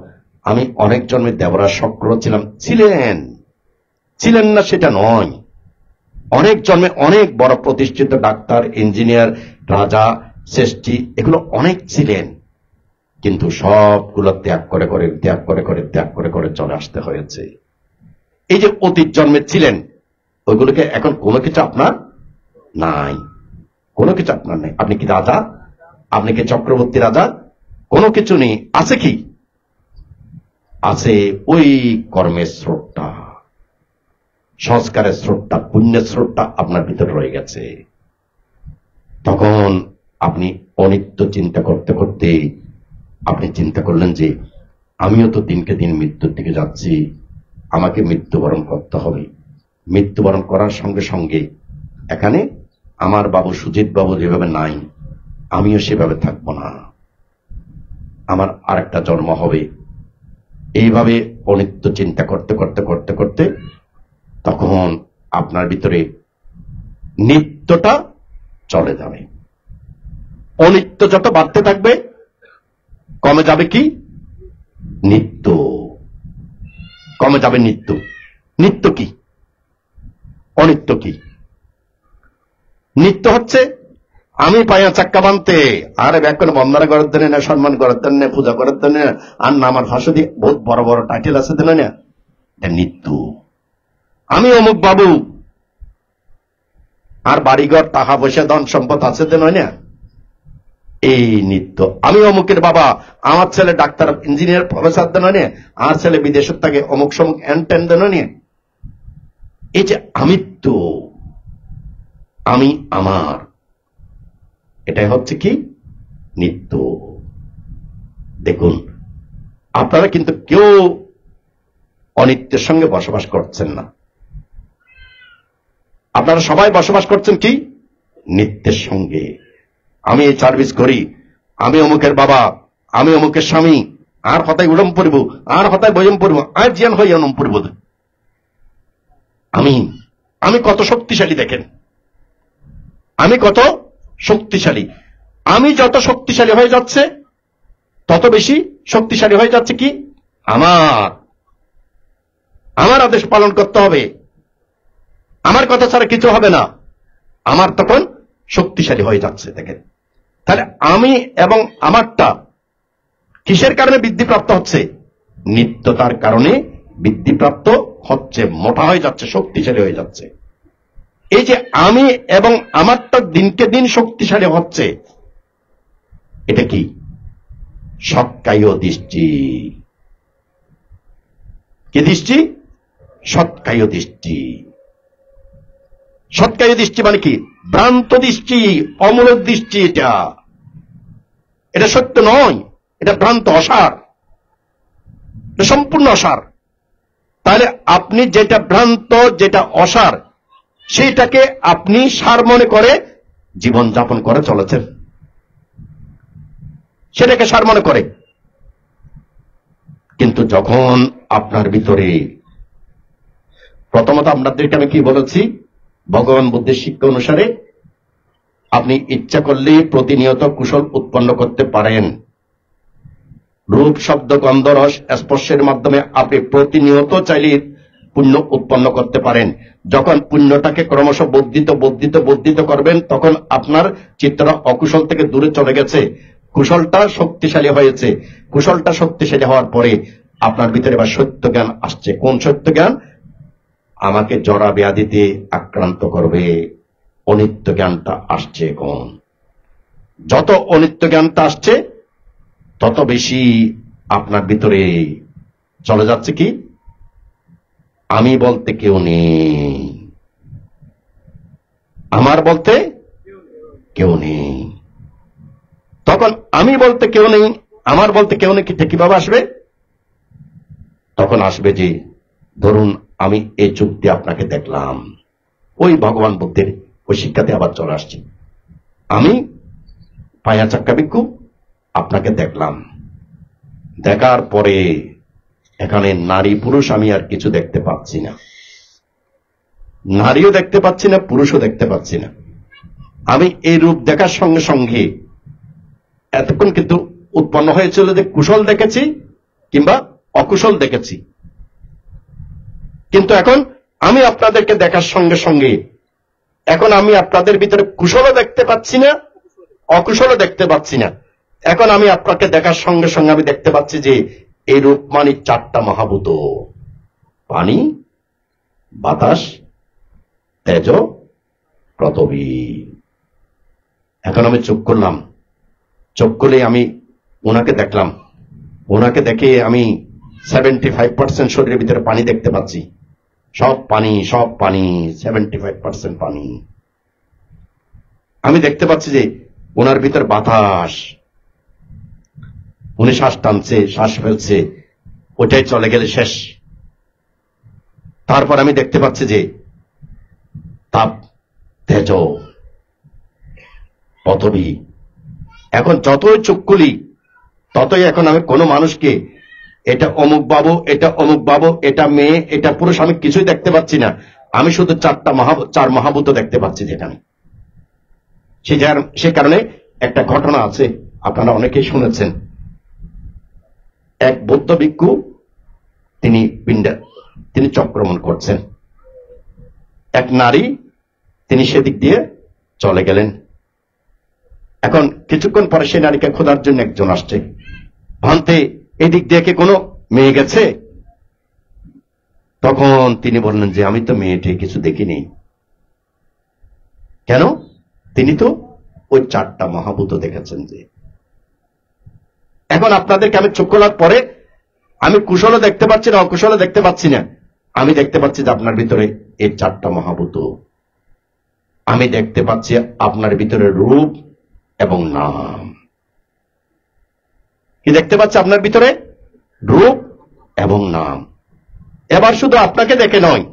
আমি অনেক জন্মের দেবরাজ শক্র ছিলাম। ছিলেন না সেটা নয়, অনেক জন্মে অনেক বড় প্রতিষ্ঠিত ডাক্তার, ইঞ্জিনিয়ার, রাজা, শ্রেষ্ঠী এগুলো অনেক ছিলেন, কিন্তু সবগুলো ত্যাগ করে চলে আসতে হয়েছে। এই যে অতীত জন্মে ছিলেন, ওইগুলোকে এখন কোনো কিছু আপনার নাই, কোনো কিছু আপনার নেই। আপনি কি রাজা? আপনি কি চক্রবর্তী রাজা? কোনো কিছু নেই। আছে কি? আছে ওই কর্মের স্রোতটা, সংস্কারের স্রোতটা, পুণ্যের স্রোতটা আপনার ভিতরে রয়ে গেছে। তখন আপনি অনিত্য চিন্তা করতে করতে আপনি চিন্তা করলেন যে আমিও তো দিনকে দিন মৃত্যুর দিকে যাচ্ছি, আমাকে মৃত্যুবরণ করতে হবে। মৃত্যুবরণ করার সঙ্গে সঙ্গে এখানে আমার বাবু সুজিত বাবু যেভাবে নাই, আমিও সেভাবে থাকবো না, আমার আরেকটা জন্ম হবে। এইভাবে অনিত্য চিন্তা করতে তখন আপনার ভিতরে নিত্যটা চলে যাবে। অনিত্য যত বাড়তে থাকবে, কমে যাবে কি? নিত্য কমে যাবে। নিত্য কি? অনিত্য কি? নিত্য হচ্ছে আমি পাইয়া চাক্কা বানতে, আরে ব্যাকুল বন্দনা করার দেন না, সম্মান করার দেন না, পূজা করার দেন না, আর না আমার ভাষা দিয়ে বহুত বড় বড় টাইটেল আছে দেন না, এটা নিত্য। আমি অমুক বাবু, আর বাড়িঘর টাকা পয়সা ধন সম্পদ আছে দেন না, এই নিত্য। আমি অমুকের বাবা, আমার ছেলে ডাক্তার, ইঞ্জিনিয়ার, প্রফেসর দেন না, আর ছেলে বিদেশের থাকে অমুক সমুক এন দেন না। এই যে আমিত্ব, আমি আমার, এটাই হচ্ছে কি? নিত্য। দেখুন আপনারা কিন্তু কেউ অনিত্যের সঙ্গে বসবাস করছেন না, আপনারা সবাই বসবাস করছেন কি? নিত্যের সঙ্গে। আমি এই সার্ভিস করি, আমি অমুকের বাবা, আমি অমুকের স্বামী, আর হতায় উলম পড়ব, আর হতায় বয়ম পড়ব, আর জিয়ান হই অনম পড়ব। আমি কত শক্তিশালী দেখেন, আমি কত শক্তিশালী। আমি যত শক্তিশালী হয়ে যাচ্ছে তত বেশি শক্তিশালী হয়ে যাচ্ছে কি আমার আদেশ পালন করতে হবে, আমার কথা ছাড়া কিছু হবে না, আমার তখন শক্তিশালী হয়ে যাচ্ছে। দেখেন তাহলে আমি এবং আমারটা কিসের কারণে বৃদ্ধিপ্রাপ্ত হচ্ছে? নিত্যতার কারণে বৃদ্ধিপ্রাপ্ত হচ্ছে, মোটা হয়ে যাচ্ছে, শক্তিশালী হয়ে যাচ্ছে। এই যে আমি এবং আমারটা দিনকে দিন শক্তিশালী হচ্ছে, এটা কি? সৎকায় দৃষ্টি। কি দৃষ্টি? সৎকায় দৃষ্টি। সৎকায় দৃষ্টি মানে কি? ভ্রান্ত দৃষ্টি, অমূলক দৃষ্টি। এটা সত্য নয়, এটা ভ্রান্ত, অসার, এটা সম্পূর্ণ অসার। তাহলে আপনি যেটা ভ্রান্ত, যেটা অসার, সেটাকে আপনি সার মনে করে জীবন যাপন করে চলেছেন, সেটাকে সার মনে করে। কিন্তু যখন আপনার ভিতরে, প্রথমত আপনাদেরকে আমি কি বলেছি, ভগবান বুদ্ধের শিক্ষা অনুসারে আপনি ইচ্ছা করলে প্রতিনিয়ত কুশল উৎপন্ন করতে পারেন। রূপ, শব্দ, গন্ধ, রস, স্পর্শের মাধ্যমে আপনি প্রতিনিয়ত চাইলে পুণ্য উৎপন্ন করতে পারেন। যখন পুণ্যটাকে ক্রমশ বর্ধিত করবেন, তখন আপনার চিত্তটা অকুশল থেকে দূরে চলে গেছে, কুশলটা শক্তিশালী হয়েছে। কুশলটা শক্তিশালী হওয়ার পরে আপনার ভিতরে বা সত্য জ্ঞান আসছে। কোন সত্য জ্ঞান? আমাকে জরা ব্যাধিতে আক্রান্ত করবে, অনিত্য জ্ঞানটা আসছে। এখন যত অনিত্য জ্ঞানটা আসছে তত বেশি আপনার ভিতরে চলে যাচ্ছে কি? আমি বলতে কেউ নেই, আমার বলতে কেউ নেই। তখন আমি বলতে কেউ নেই, আমার বলতে কেউ নেই, কিভাবে আসবে? তখন আসবে যে, ধরুন আমি এই চুক্তি আপনাকে দেখলাম, ওই ভগবান বুদ্ধের ওই শিক্ষাতে আবার চলে আসছি। আমি পায়া চাক্কা ভিক্ষু আপনাকে দেখলাম, দেখার পরে এখানে নারী পুরুষ আমি আর কিছু দেখতে পাচ্ছি না, নারীও দেখতে পাচ্ছি না, পুরুষও দেখতে পাচ্ছি না। আমি এই রূপ দেখার সঙ্গে সঙ্গে এতক্ষণ কিন্তু উৎপন্ন হয়েছিল যে কুশল দেখেছি কিংবা অকুশল দেখেছি, কিন্তু এখন আমি আপনাদেরকে দেখার সঙ্গে সঙ্গে এখন আমি আপনাদের ভিতরে কুশলও দেখতে পাচ্ছি না, অকুশলও দেখতে পাচ্ছি না। এখন আমি আপনাকে দেখার সঙ্গে সঙ্গে আমি দেখতে পাচ্ছি যে এই রূপ মানে চারটা মহাভূত, পানি, বাতাস, তেজ, পৃথিবী। এখন আমি চোখ করলাম, চোখ করলে আমি ওনাকে দেখলাম, ওনাকে দেখে আমি 75% শরীরের ভিতরে পানি দেখতে পাচ্ছি, সব পানি, সব পানি, 75% পানি। আমি দেখতে পাচ্ছি যে ওনার ভিতর বাতাস, উনি শ্বাস টানছে, শ্বাস ফেলছে, ওটাই চলে গেলে শেষ। তারপর আমি দেখতে পাচ্ছি যে তাপ, তেজ, পৃথিবী। এখন যতই চোখ খুলি ততই এখন আমি কোনো মানুষকে এটা অমুক বাবু, এটা অমুক বাবু, এটা মেয়ে, এটা পুরুষ, আমি কিছুই দেখতে পাচ্ছি না। আমি শুধু চার মহাভূত দেখতে পাচ্ছি যেখানে। সে কারণে একটা ঘটনা আছে, আপনারা অনেকেই শুনেছেন। এক বৌদ্ধ ভিক্ষু তিনি চক্রমণ করছেন, এক নারী তিনি সেদিক দিয়ে চলে গেলেন। এখন কিছুক্ষণ পরে সেই নারীকে খোঁজার জন্য একজন আসছে, ভান্তে এদিক দিয়ে কে কোনো মেয়ে গেছে? তখন তিনি বললেন যে আমি তো মেয়েটি কিছু দেখিনি। কেন? তিনি তো ওই চারটা মহাভূত দেখেছেন। যে এখন আপনাদেরকে আমি চোখ খোলার পরে আমি কুশলও দেখতে পাচ্ছি না, অকুশলও দেখতে পাচ্ছি না। আমি দেখতে পাচ্ছি যে আপনার ভিতরে এই চারটা মহাভূত। আমি দেখতে পাচ্ছি আপনার ভিতরে রূপ এবং নাম। কি দেখতে পাচ্ছি? আপনার ভিতরে রূপ এবং নাম। এবার শুধু আপনাকে দেখে নয়,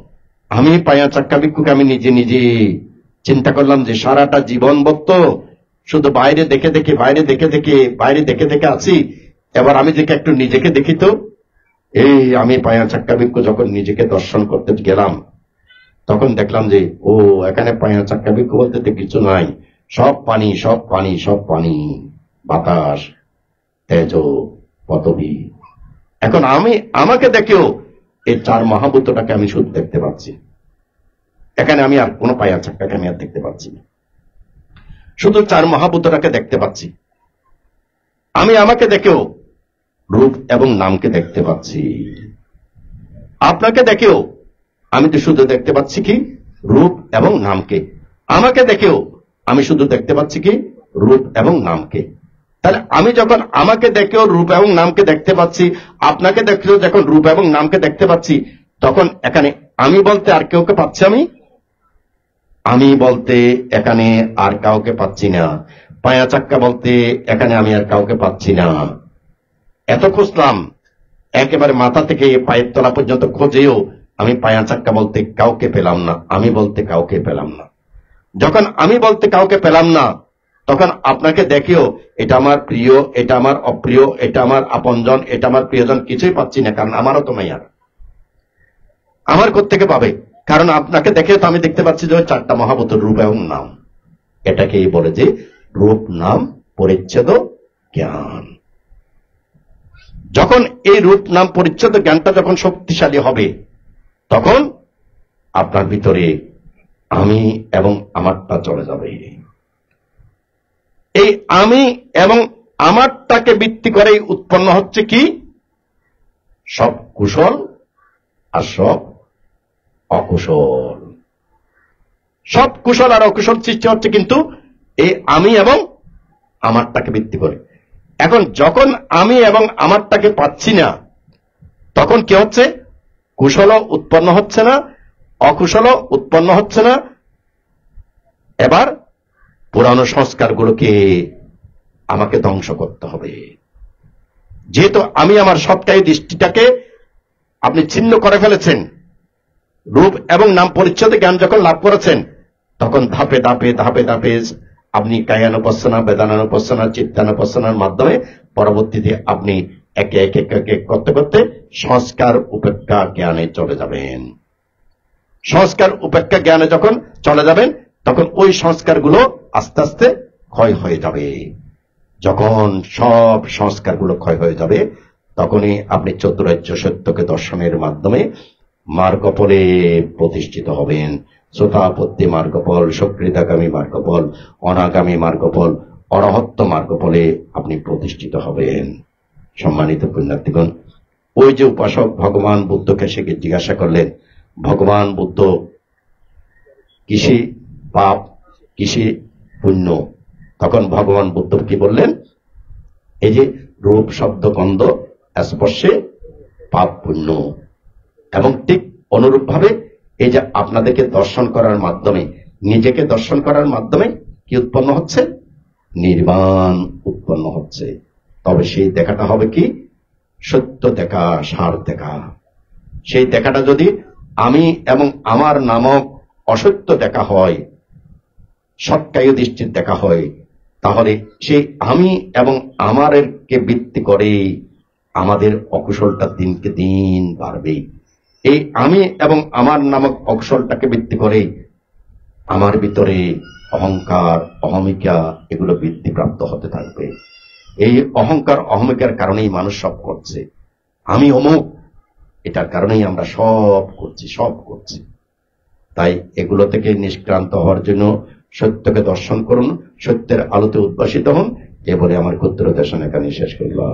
আমি পায়া চাক্কা ভিক্ষুকে আমি নিজে নিজে চিন্তা করলাম যে সারাটা জীবন তো শুধু বাইরে দেখে দেখে আছি, এবার আমি দেখে একটু নিজেকে দেখি তো। এই আমি পায়া চাক্কা ভিক্ষু যখন নিজেকে দর্শন করতে গেলাম, তখন দেখলাম যে ও এখানে পায়া চাক্কা ভিক্ষু বলতে তো কিছু নাই, সব পানি, সব পানি, সব পানি, বাতাস, তেজ, পদবী। এখন আমাকে দেখেও এই চার মহাভূতটাকে আমি শুধু দেখতে পাচ্ছি। এখানে আমি আর কোনো পায়া চাক্কাকে আমি আর দেখতে পাচ্ছি না, শুধু চার মহাভূতটাকে দেখতে পাচ্ছি। আমি আমাকে দেখেও রূপ এবং নামকে দেখতে পাচ্ছি। আপনাকে দেখেও আমি তো শুধু দেখতে পাচ্ছি কি রূপ এবং নামকে। আমাকে দেখেও আমি শুধু দেখতে পাচ্ছি কি রূপ এবং নামকে। তাহলে আমি যখন আমাকে দেখেও রূপ এবং নামকে দেখতে পাচ্ছি, আপনাকে দেখেও যখন রূপ এবং নামকে দেখতে পাচ্ছি, তখন এখানে আমি বলতে আর কেউকে পাচ্ছি? আমি বলতে এখানে আর কাউকে পাচ্ছি না। পায়া চাক্কা বলতে এখানে আমি আর কাউকে পাচ্ছি না। এত খুঁজলাম, একেবারে মাথা থেকে পায়ের তলা পর্যন্ত খোঁজেও আমি পায়া চাক্কা বলতে কাউকে পেলাম না, আমি বলতে কাউকে পেলাম না। যখন আমি বলতে কাউকে পেলাম না, তখন আপনাকে দেখেও এটা আমার প্রিয়, এটা আমার অপ্রিয়, এটা আমার আপনজন, এটা আমার প্রিয়জন কিছুই পাচ্ছি না, কারণ আমারও তো মাইয়ার। আমার কোত্থেকে পাবে? কারণ আপনাকে দেখেও তো আমি দেখতে পাচ্ছি যে চারটা মহাভূতের রূপ এবং নাম। এটাকেই বলে যে রূপ নাম পরিচ্ছেদ জ্ঞান। যখন এই রূপ নাম পরিচ্ছেদ জ্ঞানটা যখন শক্তিশালী হবে, তখন আপনার ভিতরে আমি এবং আমারটা চলে যাবে। এই আমি এবং আমারটাকে ভিত্তি করেই উৎপন্ন হচ্ছে কি সব কুশল আর সব অকুশল। সব কুশল আর অকুশল সৃষ্টি হচ্ছে কিন্তু এই আমি এবং আমারটাকে ভিত্তি করে। এখন যখন আমি এবং আমারটাকে পাচ্ছি না, তখন কি হচ্ছে? কুশলও উৎপন্ন হচ্ছে না, অকুশলও উৎপন্ন হচ্ছে না। এবার পুরানো সংস্কারগুলোকে আমাকে ধ্বংস করতে হবে। যেহেতু আমি আমার সবটাই দৃষ্টিটাকে আপনি ছিন্ন করে ফেলেছেন, রূপ এবং নাম পরিচ্ছদে জ্ঞান যখন লাভ করেছেন, তখন ধাপে ধাপে ধাপে ধাপে আপনি কায়ানুপাসনা, বেদানানুপাসনা, চিত্তানুপাসনার মাধ্যমে পরবর্তীতে আপনি একে একে একে করতে করতে সংস্কার উপেক্ষা জ্ঞানে চলে যাবেন। সংস্কার উপেক্ষা জ্ঞানে যখন চলে যাবেন, তখন ওই সংস্কারগুলো আস্তে আস্তে ক্ষয় হয়ে যাবে। যখন সব সংস্কারগুলো ক্ষয় হয়ে যাবে, তখনই আপনি চতুরার্য সত্যকে দর্শনের মাধ্যমে মার্গফলে প্রতিষ্ঠিত হবেন। শ্রোতাপত্তি মার্গফল, সক্রিয়তাগামী মার্গফল, অনাগামী মার্গফল, অরহত্ত মার্গফলে আপনি প্রতিষ্ঠিত হবেন। সম্মানিত পুণ্যার্থীগণ, ওই যে উপাসক ভগবান বুদ্ধকে সে জিজ্ঞাসা করলেন, ভগবান বুদ্ধ কিসে পাপ কিসে পুণ্য? তখন ভগবান বুদ্ধ কি বললেন? এই যে রূপ শব্দ গন্ধ স্পর্শে পাপ পুণ্য। এবং ঠিক অনুরূপ ভাবে এই যে আপনাদেরকে দর্শন করার মাধ্যমে, নিজেকে দর্শন করার মাধ্যমে কি উৎপন্ন হচ্ছে? নির্বাণ উৎপন্ন হচ্ছে। তবে সেই দেখাটা হবে কি? সত্য দেখা, সার দেখা। সেই দেখাটা যদি আমি এবং আমার নামক অসত্য দেখা হয়, সৎকায় দৃষ্টির দেখা হয়, তাহলে সেই আমি এবং আমারকে ভিত্তি করে আমাদের অকুশলটা দিনকে দিন বাড়বে। এই আমি এবং আমার নামক অকুশলটাকে ভিত্তি করে আমার ভিতরে অহংকার, অহমিকা এগুলো বৃদ্ধিপ্রাপ্ত হতে থাকবে। এই অহংকার অহমিকার কারণেই মানুষ সব করছে। আমি অমুক, এটার কারণেই আমরা সব করছি। তাই এগুলো থেকে নিষ্ক্রান্ত হওয়ার জন্য সত্যকে দর্শন করুন, সত্যের আলোতে উদ্ভাসিত হন। এ বলে আমার ক্ষুদ্র দেশন এখানে শেষ করলাম।